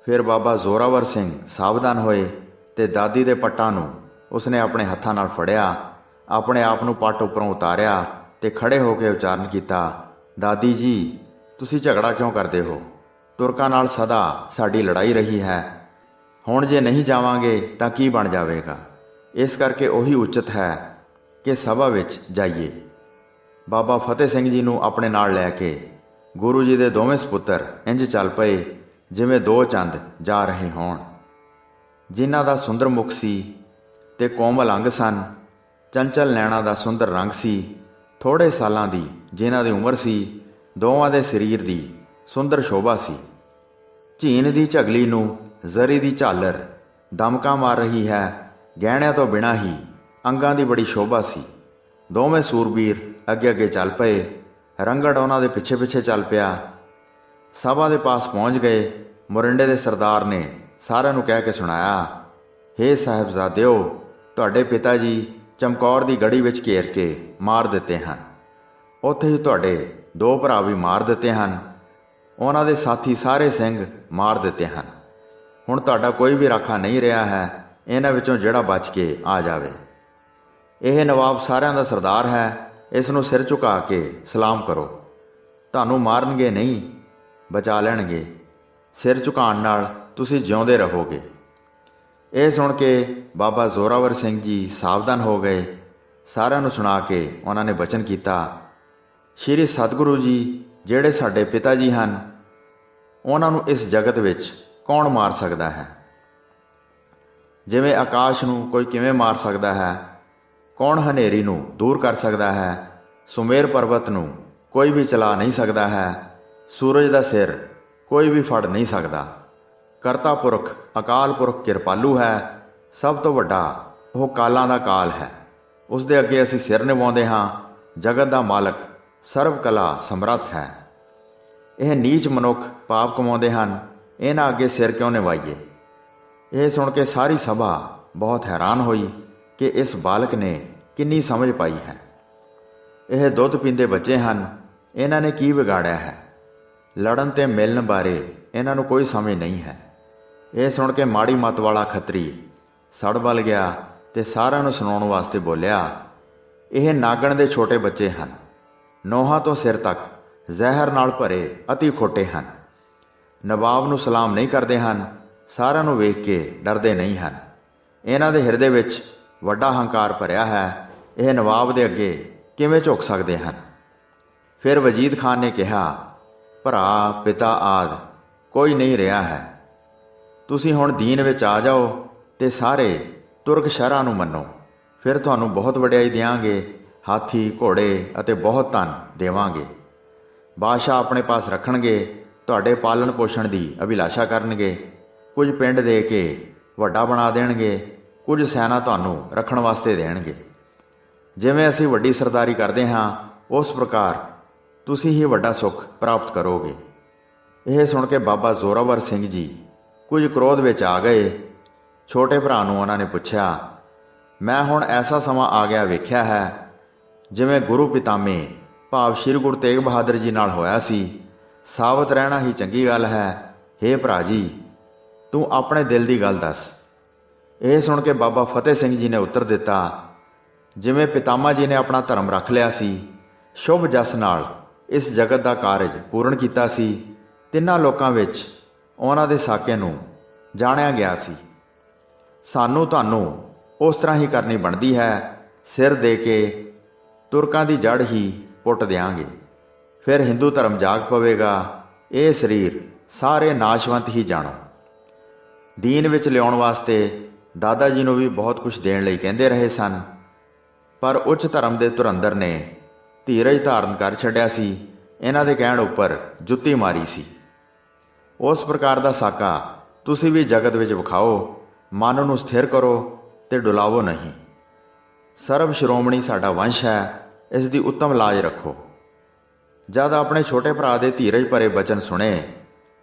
ਫਿਰ ਬਾਬਾ ਜ਼ੋਰਾਵਰ ਸਿੰਘ ਸਾਵਧਾਨ ਹੋਏ ਤੇ ਦਾਦੀ ਦੇ ਪੱਟਾਂ ਨੂੰ ਉਸਨੇ ਆਪਣੇ ਹੱਥਾਂ ਨਾਲ ਫੜਿਆ, ਆਪਣੇ ਆਪ ਨੂੰ ਪੱਟ ਉੱਪਰੋਂ ਉਤਾਰਿਆ ਤੇ ਖੜੇ ਹੋ ਕੇ ਉਚਾਰਨ ਕੀਤਾ, ਦਾਦੀ ਜੀ, ਤੁਸੀਂ ਝਗੜਾ ਕਿਉਂ ਕਰਦੇ ਹੋ? ਤੁਰਕਾਂ ਨਾਲ ਸਦਾ ਸਾਡੀ ਲੜਾਈ ਰਹੀ ਹੈ। ਹੁਣ ਜੇ ਨਹੀਂ ਜਾਵਾਂਗੇ ਤਾਂ ਕੀ ਬਣ ਜਾਵੇਗਾ? ਇਸ ਕਰਕੇ ਉਹੀ ਉਚਿਤ ਹੈ ਕਿ ਸਭਾ ਵਿੱਚ ਜਾਈਏ। ਬਾਬਾ ਫਤਿਹ ਸਿੰਘ ਜੀ ਨੂੰ ਆਪਣੇ ਨਾਲ ਲੈ ਕੇ ਗੁਰੂ ਜੀ ਦੇ ਦੋਵੇਂ ਸਪੁੱਤਰ ਇੰਜ ਚੱਲ ਪਏ ਜਿਵੇਂ ਦੋ ਚੰਦ ਜਾ ਰਹੇ ਹੋਣ। ਜਿਨ੍ਹਾਂ ਦਾ ਸੁੰਦਰ ਮੁਖ ਸੀ ਤੇ ਕੋਮਲ ਅੰਗ ਸਨ, ਚੰਚਲ ਨੈਣਾ ਦਾ ਸੁੰਦਰ ਰੰਗ ਸੀ, ਥੋੜ੍ਹੇ ਸਾਲਾਂ ਦੀ ਜਿਨ੍ਹਾਂ ਦੀ ਉਮਰ ਸੀ, ਦੋਵਾਂ ਦੇ ਸਰੀਰ ਦੀ ਸੁੰਦਰ ਸ਼ੋਭਾ ਸੀ। ਝੀਨ ਦੀ ਝਗਲੀ ਨੂੰ ਜ਼ਰੀ ਦੀ ਝਾਲਰ ਦਮਕਾ ਮਾਰ ਰਹੀ ਹੈ। ਗਹਿਣਿਆਂ ਤੋਂ ਬਿਨਾਂ ਹੀ ਅੰਗਾਂ ਦੀ ਬੜੀ ਸ਼ੋਭਾ ਸੀ। ਦੋਵੇਂ ਸੂਰਬੀਰ ਅੱਗੇ ਅੱਗੇ ਚੱਲ ਪਏ। ਰੰਗੜ ਉਹਨਾਂ ਦੇ ਪਿੱਛੇ ਪਿੱਛੇ ਚੱਲ ਪਿਆ। ਸਭਾ ਦੇ ਪਾਸ ਪਹੁੰਚ ਗਏ। ਮੋਰਿੰਡੇ ਦੇ ਸਰਦਾਰ ਨੇ ਸਾਰਿਆਂ ਨੂੰ ਕਹਿ ਕੇ ਸੁਣਾਇਆ, ਹੇ ਸਾਹਿਬਜ਼ਾਦਿਓ, ਤੁਹਾਡੇ ਪਿਤਾ ਜੀ ਚਮਕੌਰ ਦੀ ਗੜੀ ਵਿੱਚ ਘੇਰ ਕੇ ਮਾਰ ਦਿੱਤੇ ਹਨ। ਉੱਥੇ ਹੀ ਤੁਹਾਡੇ ਦੋ ਭਰਾ ਵੀ ਮਾਰ ਦਿੱਤੇ ਹਨ। ਉਹਨਾਂ ਦੇ ਸਾਥੀ ਸਾਰੇ ਸਿੰਘ ਮਾਰ ਦਿੱਤੇ ਹਨ। ਹੁਣ ਤੁਹਾਡਾ ਕੋਈ ਵੀ ਰਾਖਾ ਨਹੀਂ ਰਿਹਾ ਹੈ। ਇਹਨਾਂ ਵਿੱਚੋਂ ਜਿਹੜਾ ਬਚ ਕੇ ਆ ਜਾਵੇ। ਇਹ ਨਵਾਬ ਸਾਰਿਆਂ ਦਾ ਸਰਦਾਰ ਹੈ। ਇਸ ਨੂੰ ਸਿਰ ਝੁਕਾ ਕੇ ਸਲਾਮ ਕਰੋ। ਤੁਹਾਨੂੰ ਮਾਰਨਗੇ ਨਹੀਂ, ਬਚਾ ਲੈਣਗੇ। ਸਿਰ ਝੁਕਾਉਣ ਨਾਲ ਤੁਸੀਂ ਜਿਉਂਦੇ ਰਹੋਗੇ। ਇਹ ਸੁਣ ਕੇ ਬਾਬਾ ਜ਼ੋਰਾਵਰ ਸਿੰਘ ਜੀ ਸਾਵਧਾਨ ਹੋ ਗਏ। ਸਾਰਿਆਂ ਨੂੰ ਸੁਣਾ ਕੇ ਉਹਨਾਂ ਨੇ ਬਚਨ ਕੀਤਾ, ਸ਼੍ਰੀ ਸਤਿਗੁਰੂ ਜੀ ਜਿਹੜੇ ਸਾਡੇ ਪਿਤਾ ਜੀ ਹਨ, ਉਹਨਾਂ ਨੂੰ ਇਸ ਜਗਤ ਵਿੱਚ ਕੌਣ ਮਾਰ ਸਕਦਾ ਹੈ? ਜਿਵੇਂ ਆਕਾਸ਼ ਨੂੰ ਕੋਈ ਕਿਵੇਂ ਮਾਰ ਸਕਦਾ ਹੈ? ਕੌਣ ਹਨੇਰੀ ਨੂੰ ਦੂਰ ਕਰ ਸਕਦਾ ਹੈ? ਸੁਮੇਰ ਪਰਬਤ ਨੂੰ ਕੋਈ ਵੀ ਚਲਾ ਨਹੀਂ ਸਕਦਾ ਹੈ। ਸੂਰਜ ਦਾ ਸਿਰ ਕੋਈ ਵੀ ਫੜ ਨਹੀਂ ਸਕਦਾ। ਕਰਤਾ ਪੁਰਖ ਅਕਾਲ ਪੁਰਖ ਕਿਰਪਾਲੂ ਹੈ। ਸਭ ਤੋਂ ਵੱਡਾ ਉਹ ਕਾਲਾਂ ਦਾ ਕਾਲ ਹੈ। ਉਸ ਦੇ ਅੱਗੇ ਅਸੀਂ ਸਿਰ ਨਿਵਾਉਂਦੇ ਹਾਂ। ਜਗਤ ਦਾ ਮਾਲਕ ਸਰਬ ਕਲਾ ਸਮਰੱਥ ਹੈ। ਇਹ ਨੀਚ ਮਨੁੱਖ ਪਾਪ ਕਮਾਉਂਦੇ ਹਨ। ਇਹਨਾਂ ਅੱਗੇ ਸਿਰ ਕਿਉਂ ਨਿਵਾਈਏ? ਇਹ ਸੁਣ ਕੇ ਸਾਰੀ ਸਭਾ ਬਹੁਤ ਹੈਰਾਨ ਹੋਈ ਕਿ ਇਸ ਬਾਲਕ ਨੇ ਕਿੰਨੀ ਸਮਝ ਪਾਈ ਹੈ। ਇਹ ਦੁੱਧ ਪੀਂਦੇ ਬੱਚੇ ਹਨ, ਇਹਨਾਂ ਨੇ ਕੀ ਵਿਗਾੜਿਆ ਹੈ? ਲੜਨ ਤੇ ਮਿਲਣ ਬਾਰੇ ਇਹਨਾਂ ਨੂੰ ਕੋਈ ਸਮਝ ਨਹੀਂ ਹੈ। ਇਹ ਸੁਣ ਕੇ ਮਾੜੀ ਮੱਤ ਵਾਲਾ ਖੱਤਰੀ ਸੜ ਬਲ ਗਿਆ ਤੇ ਸਾਰਿਆਂ ਨੂੰ ਸੁਣਾਉਣ ਵਾਸਤੇ ਬੋਲਿਆ, ਇਹ ਨਾਗਣ ਦੇ ਛੋਟੇ ਬੱਚੇ ਹਨ, ਨੋਹਾਂ ਤੋਂ ਸਿਰ ਤੱਕ ਜ਼ਹਿਰ ਨਾਲ ਭਰੇ ਅਤੀ ਖੋਟੇ ਹਨ, ਨਵਾਬ ਨੂੰ ਸਲਾਮ ਨਹੀਂ ਕਰਦੇ ਹਨ, ਸਾਰਿਆਂ ਨੂੰ ਵੇਖ ਕੇ ਡਰਦੇ ਨਹੀਂ ਹਨ। ਇਹਨਾਂ ਦੇ ਹਿਰਦੇ ਵਿੱਚ ਵੱਡਾ ਹੰਕਾਰ ਭਰਿਆ ਹੈ, ਇਹ ਨਵਾਬ ਦੇ ਅੱਗੇ ਕਿਵੇਂ ਝੁਕ ਸਕਦੇ ਹਨ? ਫਿਰ ਵਜੀਦ ਖਾਨ ਨੇ ਕਿਹਾ, ਭਰਾ ਪਿਤਾ ਆਦਿ ਕੋਈ ਨਹੀਂ ਰਿਹਾ ਹੈ, ਤੁਸੀਂ ਹੁਣ ਦੀਨ ਵਿੱਚ ਆ ਜਾਓ ਤੇ ਸਾਰੇ ਤੁਰਕ ਸ਼ਹਿਰਾਂ ਨੂੰ ਮੰਨੋ, ਫਿਰ ਤੁਹਾਨੂੰ ਬਹੁਤ ਵਡਿਆਈ ਦਿਆਂਗੇ, ਹਾਥੀ ਘੋੜੇ ਅਤੇ ਬਹੁਤ ਧਨ ਦੇਵਾਂਗੇ। ਬਾਦਸ਼ਾਹ ਆਪਣੇ ਪਾਸ ਰੱਖਣਗੇ, ਤੁਹਾਡੇ ਪਾਲਣ ਪੋਸ਼ਣ ਦੀ ਅਭਿਲਾਸ਼ਾ ਕਰਨਗੇ, ਕੁਝ ਪਿੰਡ ਦੇ ਕੇ ਵੱਡਾ ਬਣਾ ਦੇਣਗੇ, ਕੁਝ ਸੈਨਾ ਤੁਹਾਨੂੰ ਰੱਖਣ ਵਾਸਤੇ ਦੇਣਗੇ। ਜਿਵੇਂ ਅਸੀਂ ਵੱਡੀ ਸਰਦਾਰੀ ਕਰਦੇ ਹਾਂ ਉਸ ਪ੍ਰਕਾਰ ਤੁਸੀਂ ਹੀ ਵੱਡਾ ਸੁੱਖ ਪ੍ਰਾਪਤ ਕਰੋਗੇ। ਇਹ ਸੁਣ ਕੇ ਬਾਬਾ ਜ਼ੋਰਾਵਰ ਸਿੰਘ ਜੀ ਕੁਝ ਕ੍ਰੋਧ ਵਿੱਚ ਆ ਗਏ। ਛੋਟੇ ਭਰਾ ਨੂੰ ਉਹਨਾਂ ਨੇ ਪੁੱਛਿਆ, ਮੈਂ ਹੁਣ ਐਸਾ ਸਮਾਂ ਆ ਗਿਆ ਵੇਖਿਆ ਹੈ ਜਿਵੇਂ ਗੁਰੂ ਪਿਤਾਮੇ ਭਾਵ ਸ਼੍ਰੀ ਗੁਰੂ ਤੇਗ ਬਹਾਦਰ ਜੀ ਨਾਲ ਹੋਇਆ ਸੀ, ਸਾਬਤ ਰਹਿਣਾ ਹੀ ਚੰਗੀ ਗੱਲ ਹੈ। ਹੇ ਭਰਾ ਜੀ, ਤੂੰ ਆਪਣੇ ਦਿਲ ਦੀ ਗੱਲ ਦੱਸ। ਇਹ ਸੁਣ ਕੇ ਬਾਬਾ ਫਤਿਹ ਸਿੰਘ ਜੀ ਨੇ ਉੱਤਰ ਦਿੱਤਾ, ਜਿਵੇਂ ਪਿਤਾਮਾ ਜੀ ਨੇ ਆਪਣਾ ਧਰਮ ਰੱਖ ਲਿਆ ਸੀ, ਸ਼ੁਭ ਜਸ ਨਾਲ ਇਸ ਜਗਤ ਦਾ ਕਾਰਜ ਪੂਰਨ ਕੀਤਾ ਸੀ, ਤਿੰਨਾਂ ਲੋਕਾਂ ਵਿੱਚ ਉਹਨਾਂ ਦੇ ਸਾਕੇ ਨੂੰ ਜਾਣਿਆ ਗਿਆ ਸੀ। ਸਾਨੂੰ ਤੁਹਾਨੂੰ ਉਸ ਤਰ੍ਹਾਂ ਹੀ ਕਰਨੀ ਬਣਦੀ ਹੈ, ਸਿਰ ਦੇ ਕੇ ਤੁਰਕਾਂ ਦੀ ਜੜ ਹੀ ਪੁੱਟ ਦਿਆਂਗੇ, ਫਿਰ ਹਿੰਦੂ ਧਰਮ ਜਾਗ ਪਵੇਗਾ। ਇਹ ਸਰੀਰ ਸਾਰੇ ਨਾਸ਼ਵੰਤ ਹੀ ਜਾਣੋ। ਦੀਨ ਵਿੱਚ ਲਿਆਉਣ ਵਾਸਤੇ ਦਾਦਾ ਜੀ ਨੂੰ ਵੀ ਬਹੁਤ ਕੁਝ ਦੇਣ ਲਈ ਕਹਿੰਦੇ ਰਹੇ ਸਨ, ਪਰ ਉੱਚ ਧਰਮ ਦੇ ਧੁਰੰਦਰ ਨੇ ਧੀਰਜ ਧਾਰਨ ਕਰ ਛੱਡਿਆ ਸੀ, ਇਹਨਾਂ ਦੇ ਕਹਿਣ ਉੱਪਰ ਜੁੱਤੀ ਮਾਰੀ ਸੀ। ਉਸ ਪ੍ਰਕਾਰ ਦਾ ਸਾਕਾ ਤੁਸੀਂ ਵੀ ਜਗਤ ਵਿੱਚ ਵਿਖਾਓ, ਮਨ ਨੂੰ ਸਥਿਰ ਕਰੋ ਤੇ ਡੁਲਾਵੋ ਨਹੀਂ। ਸਰਬ ਸ਼੍ਰੋਮਣੀ ਸਾਡਾ ਵੰਸ਼ ਹੈ, ਇਸ ਦੀ ਉੱਤਮ ਲਾਜ ਰੱਖੋ। ਜਦ ਆਪਣੇ ਛੋਟੇ ਭਰਾ ਦੇ ਧੀਰਜ ਭਰੇ ਬਚਨ ਸੁਣੇ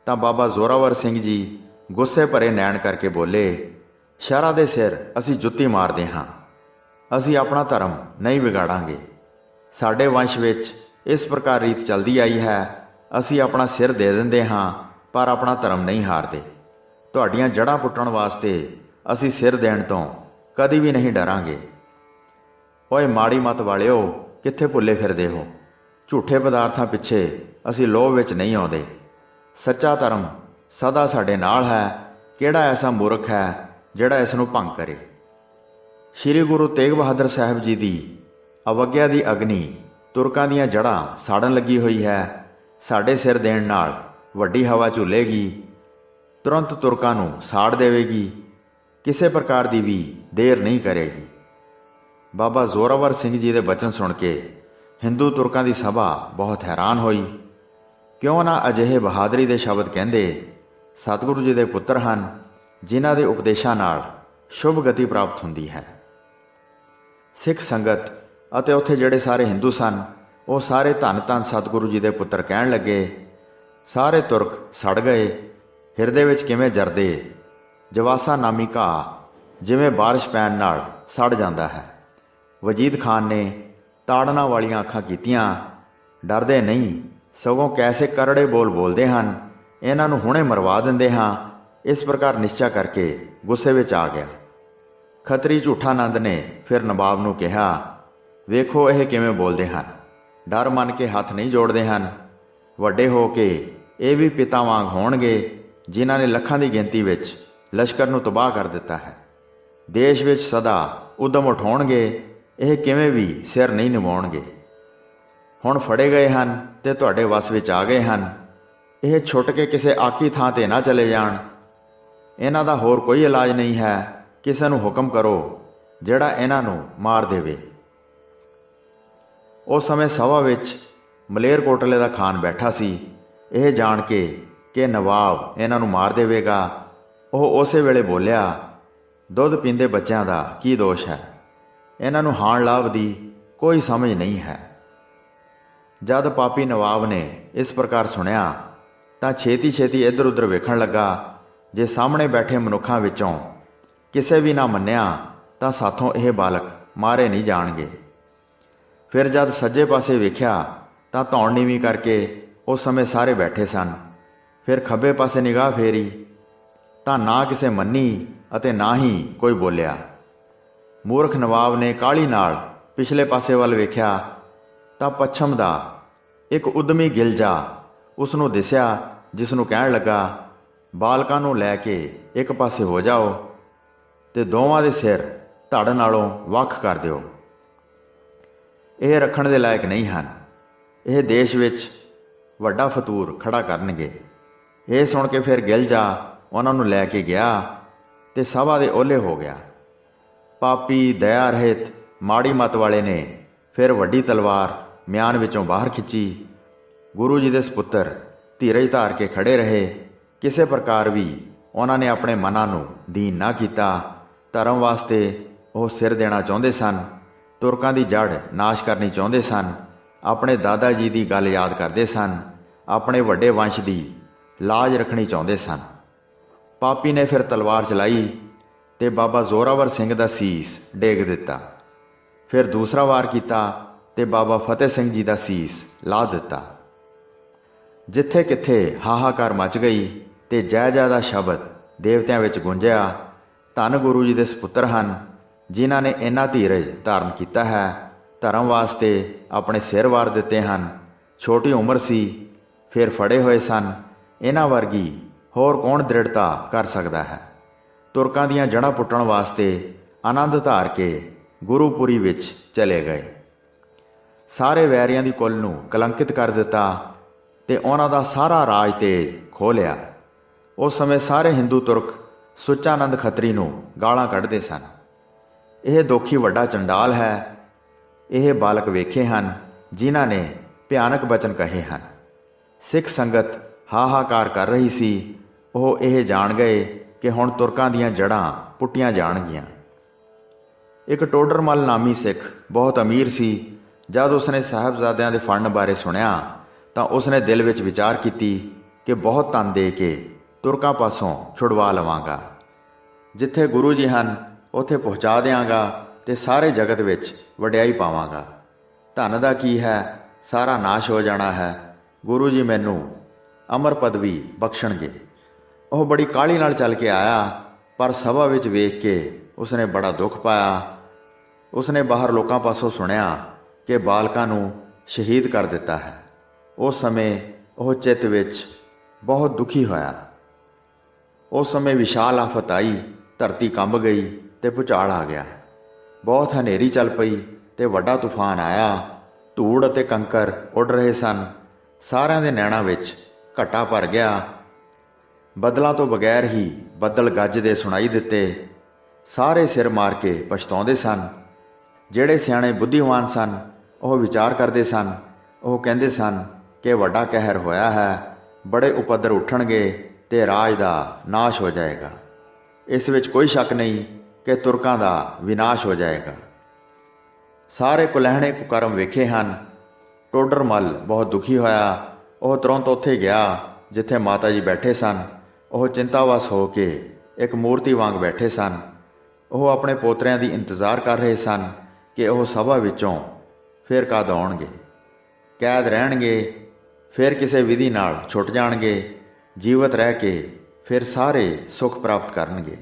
ਤਾਂ ਬਾਬਾ ਜ਼ੋਰਾਵਰ ਸਿੰਘ ਜੀ ਗੁੱਸੇ ਭਰੇ ਨੈਣ ਕਰਕੇ ਬੋਲੇ, ਸ਼ਰਾਂ ਦੇ ਸਿਰ ਅਸੀਂ ਜੁੱਤੀ ਮਾਰਦੇ ਹਾਂ, ਅਸੀਂ ਆਪਣਾ ਧਰਮ ਨਹੀਂ ਵਿਗਾੜਾਂਗੇ। ਸਾਡੇ ਵੰਸ਼ ਵਿੱਚ ਇਸ ਪ੍ਰਕਾਰ ਰੀਤ ਚੱਲਦੀ ਆਈ ਹੈ, ਅਸੀਂ ਆਪਣਾ ਸਿਰ ਦੇ ਦਿੰਦੇ ਹਾਂ ਪਰ ਆਪਣਾ ਧਰਮ ਨਹੀਂ ਹਾਰਦੇ। ਤੁਹਾਡੀਆਂ ਜੜ੍ਹਾਂ ਪੁੱਟਣ ਵਾਸਤੇ ਅਸੀਂ ਸਿਰ ਦੇਣ ਤੋਂ ਕਦੀ ਵੀ ਨਹੀਂ ਡਰਾਂਗੇ। ਓਏ ਮਾੜੀ ਮੱਤ ਵਾਲਿਓ, ਕਿੱਥੇ ਭੁੱਲੇ ਫਿਰਦੇ ਹੋ? ਝੂਠੇ ਪਦਾਰਥਾਂ ਪਿੱਛੇ ਅਸੀਂ ਲੋਭ ਵਿੱਚ ਨਹੀਂ ਆਉਂਦੇ। ਸੱਚਾ ਧਰਮ ਸਦਾ ਸਾਡੇ ਨਾਲ ਹੈ। ਕਿਹੜਾ ਐਸਾ ਮੂਰਖ ਹੈ ਜਿਹੜਾ ਇਸ ਨੂੰ ਭੰਗ ਕਰੇ? ਸ਼੍ਰੀ ਗੁਰੂ ਤੇਗ ਬਹਾਦਰ ਸਾਹਿਬ ਜੀ ਦੀ ਅਵੱਗਿਆ ਦੀ ਅਗਨੀ ਤੁਰਕਾਂ ਦੀਆਂ ਜੜ੍ਹਾਂ ਸਾੜਨ ਲੱਗੀ ਹੋਈ ਹੈ। ਸਾਡੇ ਸਿਰ ਦੇਣ ਨਾਲ ਵੱਡੀ ਹਵਾ ਝੁੱਲੇਗੀ, ਤੁਰੰਤ ਤੁਰਕਾਂ ਨੂੰ ਸਾੜ ਦੇਵੇਗੀ, ਕਿਸੇ ਪ੍ਰਕਾਰ ਦੀ ਵੀ ਦੇਰ ਨਹੀਂ ਕਰੇਗੀ। ਬਾਬਾ ਜ਼ੋਰਾਵਰ ਸਿੰਘ ਜੀ ਦੇ ਬਚਨ ਸੁਣ ਕੇ ਹਿੰਦੂ ਤੁਰਕਾਂ ਦੀ ਸਭਾ ਬਹੁਤ ਹੈਰਾਨ ਹੋਈ। ਕਿਉਂ ਨਾ ਅਜਿਹੇ ਬਹਾਦਰੀ ਦੇ ਸ਼ਬਦ ਕਹਿੰਦੇ। ਸਤਿਗੁਰੂ ਜੀ ਦੇ ਪੁੱਤਰ ਹਨ, ਜਿਨ੍ਹਾਂ ਦੇ ਉਪਦੇਸ਼ਾਂ ਨਾਲ ਸ਼ੁਭ ਗਤੀ ਪ੍ਰਾਪਤ ਹੁੰਦੀ ਹੈ। ਸਿੱਖ ਸੰਗਤ ਅਤੇ ਉੱਥੇ ਜਿਹੜੇ ਸਾਰੇ ਹਿੰਦੂ ਸਨ, ਉਹ ਸਾਰੇ ਧੰਨ ਧੰਨ ਸਤਿਗੁਰੂ ਜੀ ਦੇ ਪੁੱਤਰ ਕਹਿਣ ਲੱਗੇ। ਸਾਰੇ ਤੁਰਕ ਸੜ ਗਏ, ਹਿਰਦੇ ਵਿੱਚ ਕਿਵੇਂ ਜਰਦੇ ਜਵਾਸਾ ਨਾਮੀ ਘਾਹ ਜਿਵੇਂ ਬਾਰਿਸ਼ ਪੈਣ ਨਾਲ ਸੜ ਜਾਂਦਾ ਹੈ। ਵਜੀਦ ਖਾਨ ਨੇ ਤਾੜਨਾ ਵਾਲੀਆਂ ਅੱਖਾਂ ਕੀਤੀਆਂ। ਡਰਦੇ ਨਹੀਂ, ਸਗੋਂ ਕੈਸੇ ਕਰੜੇ ਬੋਲ ਬੋਲਦੇ ਹਨ, ਇਹਨਾਂ ਨੂੰ ਹੁਣੇ ਮਰਵਾ ਦਿੰਦੇ ਹਾਂ। ਇਸ ਪ੍ਰਕਾਰ ਨਿਸ਼ਚਾ ਕਰਕੇ ਗੁੱਸੇ ਵਿੱਚ ਆ ਗਿਆ। ਖੱਤਰੀ ਝੂਠਾਨੰਦ ਨੇ ਫਿਰ ਨਵਾਬ ਨੂੰ ਕਿਹਾ, ਵੇਖੋ ਇਹ ਕਿਵੇਂ ਬੋਲਦੇ ਹਨ, ਡਰ ਮੰਨ ਕੇ ਹੱਥ ਨਹੀਂ ਜੋੜਦੇ ਹਨ। ਵੱਡੇ ਹੋ ਕੇ ਇਹ ਵੀ ਪਿਤਾ ਵਾਂਗ ਹੋਣਗੇ, ਜਿਨ੍ਹਾਂ ਨੇ ਲੱਖਾਂ ਦੀ ਗਿਣਤੀ ਵਿੱਚ ਲਸ਼ਕਰ ਨੂੰ ਤਬਾਹ ਕਰ ਦਿੱਤਾ ਹੈ। ਦੇਸ਼ ਵਿੱਚ ਸਦਾ ਉਦਮ ਉਠਾਉਣਗੇ, ਇਹ ਕਿਵੇਂ ਵੀ ਸਿਰ ਨਹੀਂ ਨਿਵਾਉਣਗੇ। ਹੁਣ ਫੜੇ ਗਏ ਹਨ ਤੇ ਤੁਹਾਡੇ ਵੱਸ ਵਿੱਚ ਆ ਗਏ ਹਨ। ਇਹ ਛੁੱਟ ਕੇ ਕਿਸੇ ਆਕੀ ਥਾਂ ਤੇ ਨਾ ਚਲੇ ਜਾਣ। ਇਹਨਾਂ ਦਾ ਹੋਰ ਕੋਈ ਇਲਾਜ ਨਹੀਂ ਹੈ। ਕਿਸੇ ਨੂੰ ਹੁਕਮ ਕਰੋ ਜਿਹੜਾ ਇਹਨਾਂ ਨੂੰ ਮਾਰ ਦੇਵੇ। ਉਸ ਸਮੇਂ ਸਭਾ ਵਿੱਚ ਮਲੇਰਕੋਟਲੇ ਦਾ ਖਾਨ ਬੈਠਾ ਸੀ। ਇਹ ਜਾਣ ਕੇ ਕਿ ਨਵਾਬ ਇਹਨਾਂ ਨੂੰ ਮਾਰ ਦੇਵੇਗਾ, ਉਹ ਉਸੇ ਵੇਲੇ ਬੋਲਿਆ, ਦੁੱਧ ਪੀਂਦੇ ਬੱਚਿਆਂ ਦਾ ਕੀ ਦੋਸ਼ ਹੈ? ਇਹਨਾਂ ਨੂੰ ਹਾਣ ਲਾਭ ਦੀ ਕੋਈ ਸਮਝ ਨਹੀਂ ਹੈ। ਜਦ ਪਾਪੀ ਨਵਾਬ ਨੇ ਇਸ ਪ੍ਰਕਾਰ ਸੁਣਿਆ ਤਾਂ ਛੇਤੀ ਛੇਤੀ ਇੱਧਰ ਉੱਧਰ ਵੇਖਣ ਲੱਗਾ। ਜੇ ਸਾਹਮਣੇ ਬੈਠੇ ਮਨੁੱਖਾਂ ਵਿੱਚੋਂ ਕਿਸੇ ਵੀ ਨਾ ਮੰਨਿਆ ਤਾਂ ਸਾਥੋਂ ਇਹ ਬਾਲਕ ਮਾਰੇ ਨਹੀਂ ਜਾਣਗੇ। ਫਿਰ ਜਦ ਸੱਜੇ ਪਾਸੇ ਵੇਖਿਆ ਤਾਂ ਧੌਣ ਨੀਵੀਂ ਕਰਕੇ ਉਸ ਸਮੇਂ ਸਾਰੇ ਬੈਠੇ ਸਨ। ਫਿਰ ਖੱਬੇ ਪਾਸੇ ਨਿਗਾਹ ਫੇਰੀ ਤਾਂ ਨਾ ਕਿਸੇ ਮੰਨੀ ਅਤੇ ਨਾ ਹੀ ਕੋਈ ਬੋਲਿਆ। ਮੂਰਖ ਨਵਾਬ ਨੇ ਕਾਹਲੀ ਨਾਲ ਪਿਛਲੇ ਪਾਸੇ ਵੱਲ ਵੇਖਿਆ ਤਾਂ ਪੱਛਮ ਦਾ ਇੱਕ ਉਦਮੀ ਗਿਲਜਾ ਉਸ ਨੂੰ ਦਿਸਿਆ, ਜਿਸ ਨੂੰ ਕਹਿਣ ਲੱਗਾ, ਬਾਲਕਾਂ ਨੂੰ ਲੈ ਕੇ ਇੱਕ ਪਾਸੇ ਹੋ ਜਾਓ ਤੇ ਦੋਵਾਂ ਦੇ ਸਿਰ ਧੜ ਨਾਲੋਂ ਵੱਖ ਕਰ ਦਿਓ। ਇਹ ਰੱਖਣ ਦੇ ਲਾਇਕ ਨਹੀਂ ਹਨ। ਇਹ ਦੇਸ਼ ਵਿੱਚ ਵੱਡਾ ਫਤੂਰ ਖੜਾ ਕਰਨਗੇ। ਇਹ ਸੁਣ ਕੇ ਫਿਰ ਗਿਲਜਾ ਉਹਨਾਂ ਨੂੰ ਲੈ ਕੇ ਗਿਆ ਤੇ ਸਭਾ ਦੇ ਓਹਲੇ ਹੋ ਗਿਆ। ਪਾਪੀ ਦਇਆ ਰਹਿਤ ਮਾੜੀ ਮੱਤ ਵਾਲੇ ਨੇ ਫਿਰ ਵੱਡੀ ਤਲਵਾਰ ਮਿਆਨ ਵਿੱਚੋਂ ਬਾਹਰ ਖਿੱਚੀ। ਗੁਰੂ ਜੀ ਦੇ ਸਪੁੱਤਰ ਧੀਰਜ ਧਾਰ ਕੇ ਖੜੇ ਰਹੇ। ਕਿਸੇ ਪ੍ਰਕਾਰ ਵੀ ਉਹਨਾਂ ਨੇ ਆਪਣੇ ਮਨਾਂ ਨੂੰ ਦੀਨ ਨਾ ਕੀਤਾ। ਧਰਮ ਵਾਸਤੇ ਉਹ ਸਿਰ ਦੇਣਾ ਚਾਹੁੰਦੇ ਸਨ। ਤੁਰਕਾਂ ਦੀ ਜੜ ਨਾਸ਼ ਕਰਨੀ ਚਾਹੁੰਦੇ ਸਨ। ਆਪਣੇ ਦਾਦਾ ਜੀ ਦੀ ਗੱਲ ਯਾਦ ਕਰਦੇ ਸਨ। ਆਪਣੇ ਵੱਡੇ ਵੰਸ਼ ਦੀ ਲਾਜ ਰੱਖਣੀ ਚਾਹੁੰਦੇ ਸਨ। ਪਾਪੀ ਨੇ ਫਿਰ ਤਲਵਾਰ ਚਲਾਈ ਤੇ ਬਾਬਾ ਜ਼ੋਰਾਵਰ ਸਿੰਘ ਦਾ ਸੀਸ ਡੇਗ ਦਿੱਤਾ। ਫਿਰ ਦੂਸਰਾ ਵਾਰ ਕੀਤਾ ਤੇ ਬਾਬਾ ਫਤਿਹ ਸਿੰਘ ਜੀ ਦਾ ਸੀਸ ਲਾ ਦਿੱਤਾ। ਜਿੱਥੇ ਕਿੱਥੇ ਹਾਹਾਕਾਰ ਮਚ ਗਈ ਤੇ ਜੈ ਜੈ ਦਾ ਸ਼ਬਦ ਦੇਵਤਿਆਂ ਵਿੱਚ ਗੂੰਜਿਆ। ਧੰਨ ਗੁਰੂ ਜੀ ਦੇ ਸਪੁੱਤਰ ਹਨ, ਜਿਨ੍ਹਾਂ ਨੇ ਇੰਨਾ ਧੀਰਜ ਧਾਰਨ ਕੀਤਾ ਹੈ, ਧਰਮ ਵਾਸਤੇ ਆਪਣੇ ਸਿਰ ਵਾਰ ਦਿੱਤੇ ਹਨ। ਛੋਟੀ ਉਮਰ ਸੀ, ਫਿਰ ਫੜੇ ਹੋਏ ਸਨ। ਇਹਨਾਂ ਵਰਗੀ ਹੋਰ ਕੌਣ ਦ੍ਰਿੜਤਾ ਕਰ ਸਕਦਾ ਹੈ। ਤੁਰਕਾਂ ਦੀਆਂ ਜੜ੍ਹਾਂ ਪੁੱਟਣ ਵਾਸਤੇ ਆਨੰਦ ਧਾਰ ਕੇ ਗੁਰੂਪੁਰੀ ਵਿੱਚ ਚਲੇ ਗਏ। ਸਾਰੇ ਵੈਰੀਆਂ ਦੀ ਕੁੱਲ ਨੂੰ ਕਲੰਕਿਤ ਕਰ ਦਿੱਤਾ ਤੇ ਉਹਨਾਂ ਦਾ ਸਾਰਾ ਰਾਜ ਤੇਜ ਖੋਹ ਲਿਆ। ਉਸ ਸਮੇਂ ਸਾਰੇ ਹਿੰਦੂ ਤੁਰਕ ਸੁੱਚਾਨੰਦ ਖੱਤਰੀ ਨੂੰ ਗਾਲਾਂ ਕੱਢਦੇ ਸਨ। ਇਹ ਦੋਖੀ ਵੱਡਾ ਚੰਡਾਲ ਹੈ। ਇਹ ਬਾਲਕ ਵੇਖੇ ਹਨ, ਜਿਨ੍ਹਾਂ ਨੇ ਭਿਆਨਕ ਬਚਨ ਕਹੇ ਹਨ। ਸਿੱਖ ਸੰਗਤ ਹਾਹਾਕਾਰ ਕਰ ਰਹੀ ਸੀ। ਉਹ ਇਹ ਜਾਣ ਗਏ ਕਿ ਹੁਣ ਤੁਰਕਾਂ ਦੀਆਂ ਜੜ੍ਹਾਂ ਪੁੱਟੀਆਂ ਜਾਣਗੀਆਂ। ਇੱਕ ਟੋਡਰਮਲ ਨਾਮੀ ਸਿੱਖ ਬਹੁਤ ਅਮੀਰ ਸੀ। ਜਦ ਉਸਨੇ ਸਾਹਿਬਜ਼ਾਦਿਆਂ ਦੇ ਫੜਨ ਬਾਰੇ ਸੁਣਿਆ ਤਾਂ ਉਸਨੇ ਦਿਲ ਵਿੱਚ ਵਿਚਾਰ ਕੀਤੀ ਕਿ ਬਹੁਤ ਧਨ ਦੇ ਕੇ ਤੁਰਕਾਂ ਪਾਸੋਂ ਛੁਡਵਾ ਲਵਾਂਗਾ। ਜਿੱਥੇ ਗੁਰੂ ਜੀ ਹਨ ਉੱਥੇ ਪਹੁੰਚਾ ਦਿਆਂਗਾ ਤੇ ਸਾਰੇ ਜਗਤ ਵਿੱਚ ਵਡਿਆਈ ਪਾਵਾਂਗਾ। ਧਨ ਦਾ ਕੀ ਹੈ, ਸਾਰਾ ਨਾਸ਼ ਹੋ ਜਾਣਾ ਹੈ। ਗੁਰੂ ਜੀ ਮੈਨੂੰ ਅਮਰ ਪਦਵੀ ਬਖਸ਼ਣਗੇ। ਉਹ ਬੜੀ ਕਾਹਲੀ ਨਾਲ ਚੱਲ ਕੇ ਆਇਆ, ਪਰ ਸਭਾ ਵਿੱਚ ਵੇਖ ਕੇ ਉਸਨੇ ਬੜਾ ਦੁੱਖ ਪਾਇਆ। ਉਸਨੇ ਬਾਹਰ ਲੋਕਾਂ ਪਾਸੋਂ ਸੁਣਿਆ ਕਿ ਬਾਲਕਾਂ ਨੂੰ ਸ਼ਹੀਦ ਕਰ ਦਿੱਤਾ ਹੈ। ਉਸ ਸਮੇਂ ਉਹ ਚਿੱਤ ਵਿੱਚ ਬਹੁਤ ਦੁਖੀ ਹੋਇਆ। ਉਸ ਸਮੇਂ ਵਿਸ਼ਾਲ ਆਫਤ ਆਈ, ਧਰਤੀ ਕੰਬ ਗਈ ਤੇ ਭੁਚਾਲ ਆ ਗਿਆ। ਬਹੁਤ ਹਨੇਰੀ ਚੱਲ ਪਈ ਤੇ ਵੱਡਾ ਤੂਫਾਨ ਆਇਆ। ਧੂੜ ਅਤੇ ਕੰਕਰ ਉੱਡ ਰਹੇ ਸਨ। ਸਾਰਿਆਂ ਦੇ ਨੈਣਾਂ ਵਿੱਚ ਘੱਟਾ ਭਰ ਗਿਆ। ਬੱਦਲਾਂ ਤੋਂ ਬਗੈਰ ਹੀ ਬੱਦਲ ਗੱਜਦੇ ਸੁਣਾਈ ਦਿੱਤੇ। ਸਾਰੇ ਸਿਰ ਮਾਰ ਕੇ ਪਛਤਾਉਂਦੇ ਸਨ। ਜਿਹੜੇ ਸਿਆਣੇ ਬੁੱਧੀਮਾਨ ਸਨ ਉਹ ਵਿਚਾਰ ਕਰਦੇ ਸਨ। ਉਹ ਕਹਿੰਦੇ ਸਨ ਕਿ ਵੱਡਾ ਕਹਿਰ ਹੋਇਆ ਹੈ, ਬੜੇ ਉਪੱਦਰ ਉੱਠਣਗੇ ਤੇ ਰਾਜ ਦਾ ਨਾਸ਼ ਹੋ ਜਾਏਗਾ। ਇਸ ਵਿੱਚ ਕੋਈ ਸ਼ੱਕ ਨਹੀਂ ਕਿ ਤੁਰਕਾਂ ਦਾ ਵਿਨਾਸ਼ ਹੋ ਜਾਏਗਾ। ਸਾਰੇ ਕੁਲਹਿਣੇ ਕੁਕਰਮ ਵੇਖੇ ਹਨ। ਟੋਡਰਮਲ ਬਹੁਤ ਦੁਖੀ ਹੋਇਆ। ਉਹ ਤੁਰੰਤ ਉੱਥੇ ਗਿਆ ਜਿੱਥੇ ਮਾਤਾ ਜੀ ਬੈਠੇ ਸਨ। ਉਹ ਚਿੰਤਾਵਸ ਹੋ ਕੇ ਇੱਕ ਮੂਰਤੀ ਵਾਂਗ ਬੈਠੇ ਸਨ। ਉਹ ਆਪਣੇ ਪੋਤਰਿਆਂ ਦੀ ਇੰਤਜ਼ਾਰ ਕਰ ਰਹੇ ਸਨ ਕਿ ਉਹ ਸਭਾ ਵਿੱਚੋਂ ਫਿਰ ਕਦ ਆਉਣਗੇ। ਕੈਦ ਰਹਿਣਗੇ, ਫਿਰ ਕਿਸੇ ਵਿਧੀ ਨਾਲ ਛੁੱਟ ਜਾਣਗੇ। ਜੀਵਤ ਰਹਿ ਕੇ ਫਿਰ ਸਾਰੇ ਸੁੱਖ ਪ੍ਰਾਪਤ ਕਰਨਗੇ।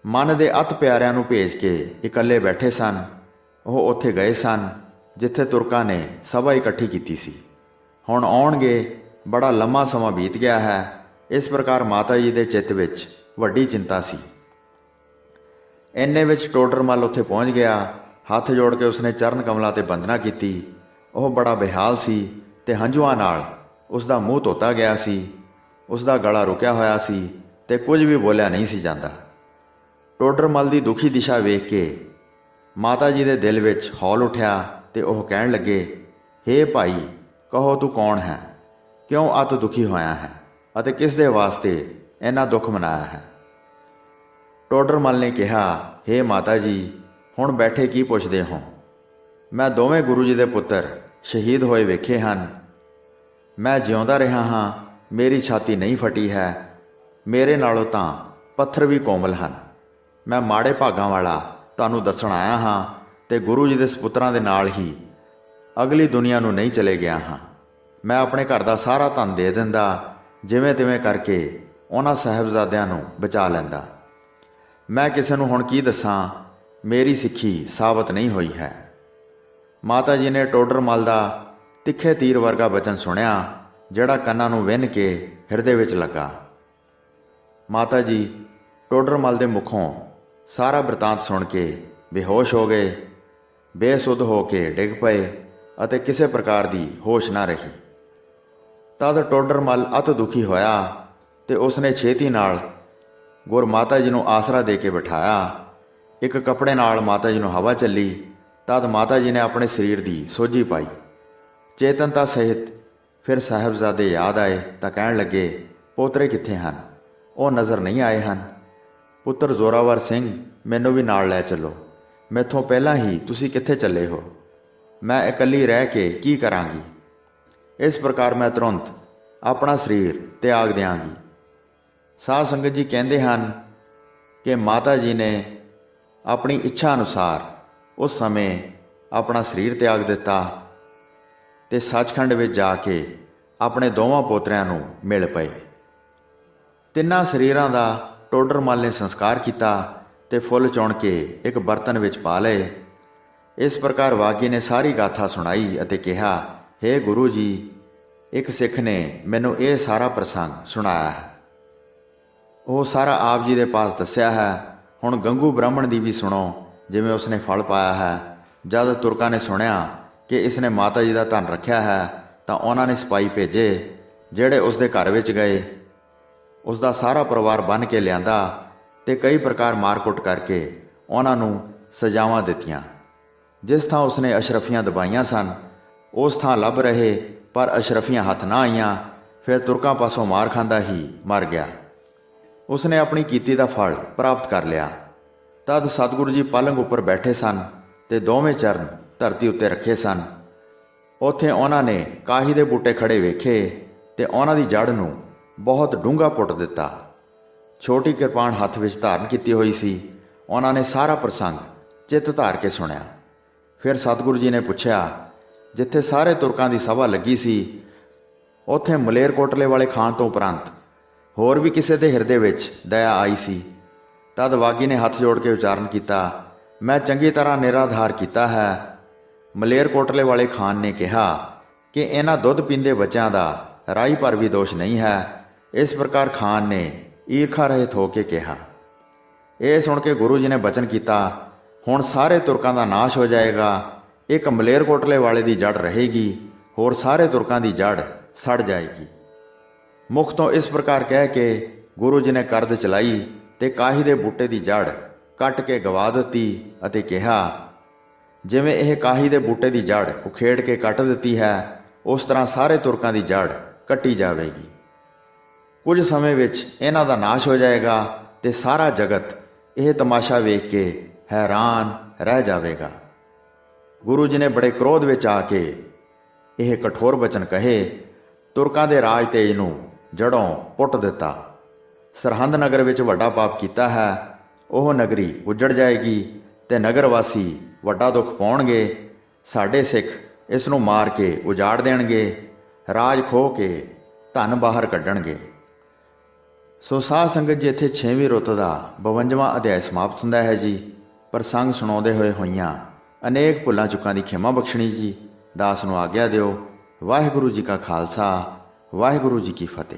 ਮਨ ਦੇ ਅਤ ਪਿਆਰਿਆਂ ਨੂੰ ਭੇਜ ਕੇ ਇਕੱਲੇ ਬੈਠੇ ਸਨ। ਉਹ ਉੱਥੇ ਗਏ ਸਨ ਜਿੱਥੇ ਤੁਰਕਾਂ ਨੇ ਸਭਾ ਇਕੱਠੀ ਕੀਤੀ ਸੀ। ਹੁਣ ਆਉਣਗੇ। ਬੜਾ ਲੰਮਾ ਸਮਾਂ ਬੀਤ ਗਿਆ ਹੈ। ਇਸ ਪ੍ਰਕਾਰ ਮਾਤਾ ਜੀ ਦੇ ਚਿੱਤ ਵਿੱਚ ਵੱਡੀ ਚਿੰਤਾ ਸੀ। ਇੰਨੇ ਵਿੱਚ ਟੋਡਰਮਲ ਉੱਥੇ ਪਹੁੰਚ ਗਿਆ। ਹੱਥ ਜੋੜ ਕੇ ਉਸਨੇ ਚਰਨ ਕਮਲਾਂ ਤੇ ਬੰਦਨਾ ਕੀਤੀ। ਉਹ ਬੜਾ ਬੇਹਾਲ ਸੀ ਤੇ ਹੰਝੂਆਂ ਨਾਲ ਉਸ ਦਾ ਮੂੰਹ ਧੋਤਾ ਗਿਆ ਸੀ। ਉਸ ਦਾ ਗਲਾ ਰੁਕਿਆ ਹੋਇਆ ਸੀ ਤੇ ਕੁਝ ਵੀ ਬੋਲਿਆ ਨਹੀਂ ਸੀ ਜਾਂਦਾ। ਟੋਡਰਮਲ ਦੀ ਦੁਖੀ ਦਿਸ਼ਾ ਵੇਖ ਕੇ ਮਾਤਾ ਜੀ ਦੇ ਦਿਲ ਵਿੱਚ ਹੌਲ ਉੱਠਿਆ ਤੇ ਉਹ ਕਹਿਣ ਲੱਗੇ, ਹੇ ਭਾਈ, ਕਹੋ ਤੂੰ ਕੌਣ ਹੈ? ਕਿਉਂ ਅਤ ਦੁਖੀ ਹੋਇਆ ਹੈ ਅਤੇ ਕਿਸ ਦੇ ਵਾਸਤੇ ਇੰਨਾ ਦੁੱਖ ਮਨਾਇਆ ਹੈ? ਟੋਡਰਮਲ ਨੇ ਕਿਹਾ, ਹੇ ਮਾਤਾ ਜੀ, ਹੁਣ ਬੈਠੇ ਕੀ ਪੁੱਛਦੇ ਹੋ? ਮੈਂ ਦੋਵੇਂ ਗੁਰੂ ਜੀ ਦੇ ਪੁੱਤਰ ਸ਼ਹੀਦ ਹੋਏ ਵੇਖੇ ਹਨ। ਮੈਂ ਜਿਉਂਦਾ ਰਿਹਾ ਹਾਂ, ਮੇਰੀ ਛਾਤੀ ਨਹੀਂ ਫਟੀ ਹੈ। ਮੇਰੇ ਨਾਲੋਂ ਤਾਂ ਪੱਥਰ ਵੀ ਕੋਮਲ ਹਨ। ਮੈਂ ਮਾੜੇ ਭਾਗਾਂ ਵਾਲਾ ਤੁਹਾਨੂੰ ਦੱਸਣ ਆਇਆ ਹਾਂ ਤੇ ਗੁਰੂ ਜੀ ਦੇ ਸਪੁੱਤਰਾਂ ਦੇ ਨਾਲ ਹੀ ਅਗਲੀ ਦੁਨੀਆ ਨੂੰ ਨਹੀਂ ਚਲੇ ਗਿਆ ਹਾਂ। ਮੈਂ ਆਪਣੇ ਘਰ ਦਾ ਸਾਰਾ ਧਨ ਦੇ ਦਿੰਦਾ, ਜਿਵੇਂ ਤਿਵੇਂ ਕਰਕੇ ਉਹਨਾਂ ਸਾਹਿਬਜ਼ਾਦਿਆਂ ਨੂੰ ਬਚਾ ਲੈਂਦਾ। ਮੈਂ ਕਿਸੇ ਨੂੰ ਹੁਣ ਕੀ ਦੱਸਾਂ, ਮੇਰੀ ਸਿੱਖੀ ਸਾਬਤ ਨਹੀਂ ਹੋਈ ਹੈ। ਮਾਤਾ ਜੀ ਨੇ ਟੋਡਰ ਮੱਲ ਦਾ ਤਿੱਖੇ ਤੀਰ ਵਰਗਾ ਬਚਨ ਸੁਣਿਆ, ਜਿਹੜਾ ਕੰਨਾਂ ਨੂੰ ਵਿੰਨ੍ਹ ਕੇ ਹਿਰਦੇ ਵਿੱਚ ਲੱਗਾ। ਮਾਤਾ ਜੀ ਟੋਡਰ ਮੱਲ ਦੇ ਮੁਖੋਂ ਸਾਰਾ ਬਿਰਤਾਂਤ ਸੁਣ ਕੇ ਬੇਹੋਸ਼ ਹੋ ਗਏ, ਬੇਸੁੱਧ ਹੋ ਕੇ ਡਿੱਗ ਪਏ ਅਤੇ ਕਿਸੇ ਪ੍ਰਕਾਰ ਦੀ ਹੋਸ਼ ਨਾ ਰਹੀ। ਤਦ ਟੋਡਰ ਮੱਲ ਅਤ ਦੁਖੀ ਹੋਇਆ ਤੇ ਉਸਨੇ ਛੇਤੀ ਨਾਲ ਗੁਰ ਮਾਤਾ ਜੀ ਨੂੰ ਆਸਰਾ ਦੇ ਕੇ ਬਿਠਾਇਆ। ਇੱਕ ਕੱਪੜੇ ਨਾਲ ਮਾਤਾ ਜੀ ਨੂੰ ਹਵਾ ਚੱਲੀ। ਤਦ ਮਾਤਾ ਜੀ ਨੇ ਆਪਣੇ ਸਰੀਰ ਦੀ ਸੋਝੀ ਪਾਈ। ਚੇਤਨਤਾ ਸਹਿਤ ਫਿਰ ਸਾਹਿਬਜ਼ਾਦੇ ਯਾਦ ਆਏ ਤਾਂ ਕਹਿਣ ਲੱਗੇ, ਪੋਤਰੇ ਕਿੱਥੇ ਹਨ? ਉਹ ਨਜ਼ਰ ਨਹੀਂ ਆਏ ਹਨ। ਪੁੱਤਰ ਜ਼ੋਰਾਵਰ ਸਿੰਘ, ਮੈਨੂੰ ਵੀ ਨਾਲ ਲੈ ਚੱਲੋ। ਮੈਥੋਂ ਪਹਿਲਾਂ ਹੀ ਤੁਸੀਂ ਕਿੱਥੇ ਚੱਲੇ ਹੋ? ਮੈਂ ਇਕੱਲੀ ਰਹਿ ਕੇ ਕੀ ਕਰਾਂਗੀ? ਇਸ ਪ੍ਰਕਾਰ ਮੈਂ ਤੁਰੰਤ ਆਪਣਾ ਸਰੀਰ ਤਿਆਗ ਦਿਆਂਗੀ। ਸਾਧ ਸੰਗਤ ਜੀ ਕਹਿੰਦੇ ਹਨ ਕਿ ਮਾਤਾ ਜੀ ਨੇ ਆਪਣੀ ਇੱਛਾ ਅਨੁਸਾਰ ਉਸ ਸਮੇਂ ਆਪਣਾ ਸਰੀਰ ਤਿਆਗ ਦਿੱਤਾ ਤੇ ਸੱਚਖੰਡ ਵਿੱਚ ਜਾ ਕੇ ਆਪਣੇ ਦੋਵਾਂ ਪੋਤਰਿਆਂ ਨੂੰ ਮਿਲ ਪਏ। ਤਿੰਨਾਂ ਸਰੀਰਾਂ ਦਾ ਟੋਡਰ ਮੱਲ ਨੇ ਸੰਸਕਾਰ ਕੀਤਾ ਤੇ ਫੁੱਲ ਚੁਣ ਕੇ ਇੱਕ ਬਰਤਨ ਵਿੱਚ ਪਾ ਲਏ। ਇਸ ਪ੍ਰਕਾਰ ਵਾਗੀ ਨੇ ਸਾਰੀ ਗਾਥਾ ਸੁਣਾਈ ਅਤੇ ਕਿਹਾ, ਹੇ ਗੁਰੂ ਜੀ, ਇੱਕ ਸਿੱਖ ਨੇ ਮੈਨੂੰ ਇਹ ਸਾਰਾ ਪ੍ਰਸੰਗ ਸੁਣਾਇਆ ਹੈ। ਉਹ ਸਾਰਾ ਆਪ ਜੀ ਦੇ ਪਾਸ ਦੱਸਿਆ ਹੈ। ਹੁਣ ਗੰਗੂ ਬ੍ਰਾਹਮਣ ਦੀ ਵੀ ਸੁਣੋ, ਜਿਵੇਂ ਉਸਨੇ ਫਲ ਪਾਇਆ ਹੈ। ਜਦ ਤੁਰਕਾਂ ਨੇ ਸੁਣਿਆ ਕਿ ਇਸਨੇ ਮਾਤਾ ਜੀ ਦਾ ਧਨ ਰੱਖਿਆ ਹੈ ਤਾਂ ਉਹਨਾਂ ਨੇ ਸਿਪਾਹੀ ਭੇਜੇ, ਜਿਹੜੇ ਉਸ ਦੇ ਘਰ ਵਿੱਚ ਗਏ। ਉਸ ਦਾ ਸਾਰਾ ਪਰਿਵਾਰ ਬੰਨ੍ਹ ਕੇ ਲਿਆਂਦਾ ਤੇ ਕਈ ਪ੍ਰਕਾਰ ਮਾਰ-ਕੁੱਟ ਕਰਕੇ ਉਹਨਾਂ ਨੂੰ ਸਜ਼ਾਵਾਂ ਦਿੱਤੀਆਂ। ਜਿਸ ਥਾਂ ਉਸਨੇ ਅਸ਼ਰਫੀਆਂ ਦਬਾਈਆਂ ਸਨ, ਉਸ ਥਾਂ ਲੱਭ ਰਹੇ, ਪਰ ਅਸ਼ਰਫੀਆਂ ਹੱਥ ਨਾ ਆਈਆਂ। ਫਿਰ ਤੁਰਕਾਂ ਪਾਸੋਂ ਮਾਰ ਖਾਂਦਾ ਹੀ ਮਰ ਗਿਆ। ਉਸਨੇ ਆਪਣੀ ਕੀਤੀ ਦਾ ਫਲ ਪ੍ਰਾਪਤ ਕਰ ਲਿਆ। ਤਦ ਸਤਿਗੁਰੂ ਜੀ ਪਲੰਗ ਉੱਪਰ ਬੈਠੇ ਸਨ ਤੇ ਦੋਵੇਂ ਚਰਨ ਧਰਤੀ ਉੱਤੇ ਰੱਖੇ ਸਨ। ਉੱਥੇ ਉਹਨਾਂ ਨੇ ਕਾਹੀ ਦੇ ਬੂਟੇ ਖੜੇ ਵੇਖੇ ਤੇ ਉਹਨਾਂ ਦੀ ਜੜ੍ਹ ਨੂੰ ਬਹੁਤ ਡੂੰਘਾ ਪੁੱਟ ਦਿੱਤਾ। ਛੋਟੀ ਕਿਰਪਾਨ ਹੱਥ ਵਿੱਚ ਧਾਰਨ ਕੀਤੀ ਹੋਈ ਸੀ। ਉਹਨਾਂ ਨੇ ਸਾਰਾ ਪ੍ਰਸੰਗ ਚਿੱਤ ਧਾਰ ਕੇ ਸੁਣਿਆ। ਫਿਰ ਸਤਿਗੁਰੂ ਜੀ ਨੇ ਪੁੱਛਿਆ, ਜਿੱਥੇ ਸਾਰੇ ਤੁਰਕਾਂ ਦੀ ਸਭਾ ਲੱਗੀ ਸੀ, ਉੱਥੇ ਮਲੇਰਕੋਟਲੇ ਵਾਲੇ ਖਾਨ ਤੋਂ ਉਪਰੰਤ ਹੋਰ ਵੀ ਕਿਸੇ ਦੇ ਹਿਰਦੇ ਵਿੱਚ ਦਇਆ ਆਈ ਸੀ? ਤਦ ਵਾਗੀ ਨੇ ਹੱਥ ਜੋੜ ਕੇ ਉਚਾਰਨ ਕੀਤਾ, ਮੈਂ ਚੰਗੀ ਤਰ੍ਹਾਂ ਨਿਰਾਧਾਰ ਕੀਤਾ ਹੈ। ਮਲੇਰਕੋਟਲੇ ਵਾਲੇ ਖਾਨ ਨੇ ਕਿਹਾ ਕਿ ਇਹਨਾਂ ਦੁੱਧ ਪੀਂਦੇ ਬੱਚਿਆਂ ਦਾ ਰਾਈ ਪਰ ਵੀ ਦੋਸ਼ ਨਹੀਂ ਹੈ। ਇਸ ਪ੍ਰਕਾਰ ਖਾਨ ਨੇ ਈਰਖਾ ਰਹਿਤ ਹੋ ਕੇ ਕਿਹਾ। ਇਹ ਸੁਣ ਕੇ ਗੁਰੂ ਜੀ ਨੇ ਬਚਨ ਕੀਤਾ, ਹੁਣ ਸਾਰੇ ਤੁਰਕਾਂ ਦਾ ਨਾਸ਼ ਹੋ ਜਾਏਗਾ। ਇੱਕ ਮਲੇਰਕੋਟਲੇ ਵਾਲੇ ਦੀ ਜੜ ਰਹੇਗੀ, ਹੋਰ ਸਾਰੇ ਤੁਰਕਾਂ ਦੀ ਜੜ ਸੜ ਜਾਏਗੀ। ਮੁਖ ਤੋਂ ਇਸ ਪ੍ਰਕਾਰ ਕਹਿ ਕੇ ਗੁਰੂ ਜੀ ਨੇ ਕਰਦ ਚਲਾਈ ਤੇ ਕਾਹੀ ਦੇ ਬੂਟੇ ਦੀ ਜੜ ਕੱਟ ਕੇ ਗਵਾ ਦਿੱਤੀ ਅਤੇ ਕਿਹਾ, ਜਿਵੇਂ ਇਹ ਕਾਹੀ ਦੇ ਬੂਟੇ ਦੀ ਜੜ ਉਖੇੜ ਕੇ ਕੱਟ ਦਿੱਤੀ ਹੈ, ਉਸ ਤਰ੍ਹਾਂ ਸਾਰੇ ਤੁਰਕਾਂ ਦੀ ਜੜ ਕੱਟੀ ਜਾਵੇਗੀ। ਕੁਝ ਸਮੇਂ ਵਿੱਚ ਇਹਨਾਂ ਦਾ ਨਾਸ਼ ਹੋ ਜਾਏਗਾ ਤੇ ਸਾਰਾ ਜਗਤ ਇਹ ਤਮਾਸ਼ਾ ਵੇਖ ਕੇ ਹੈਰਾਨ ਰਹਿ ਜਾਵੇਗਾ। ਗੁਰੂ ਜੀ ਨੇ ਬੜੇ ਕ੍ਰੋਧ ਵਿੱਚ ਆ ਕੇ ਇਹ ਕਠੋਰ ਬਚਨ ਕਹੇ। ਤੁਰਕਾਂ ਦੇ ਰਾਜ ਤੇਜ ਨੂੰ ਜੜੋਂ ਪੁੱਟ ਦਿੱਤਾ। ਸਰਹੰਦ ਨਗਰ ਵਿੱਚ ਵੱਡਾ ਪਾਪ ਕੀਤਾ ਹੈ, ਉਹ ਨਗਰੀ ਉੱਜੜ ਜਾਏਗੀ ਤੇ ਨਗਰ ਵਾਸੀ ਵੱਡਾ ਦੁੱਖ ਪਾਉਣਗੇ। ਸਾਡੇ ਸਿੱਖ ਇਸ ਨੂੰ ਮਾਰ ਕੇ ਉਜਾੜ ਦੇਣਗੇ, ਰਾਜ ਖੋਹ ਕੇ ਧਨ ਬਾਹਰ ਕੱਢਣਗੇ। ਸੋ ਸਾਧ ਸੰਗਤ ਜੀ, ਇੱਥੇ 6ਵੀਂ ਰੁੱਤ ਦਾ 52ਵਾਂ ਅਧਿਆਇ ਸਮਾਪਤ ਹੁੰਦਾ ਹੈ ਜੀ। ਪ੍ਰਸੰਗ ਸੁਣਾਉਂਦੇ ਹੋਏ ਹੋਈਆਂ ਅਨੇਕ ਭੁੱਲਾਂ ਚੁੱਕਾਂ ਦੀ ਖਿਮਾ ਬਖਸ਼ਣੀ ਜੀ। ਦਾਸ ਨੂੰ ਆਗਿਆ ਦਿਓ। ਵਾਹਿਗੁਰੂ ਜੀ ਕਾ ਖਾਲਸਾ, ਵਾਹਿਗੁਰੂ ਜੀ ਕੀ ਫਤਿਹ।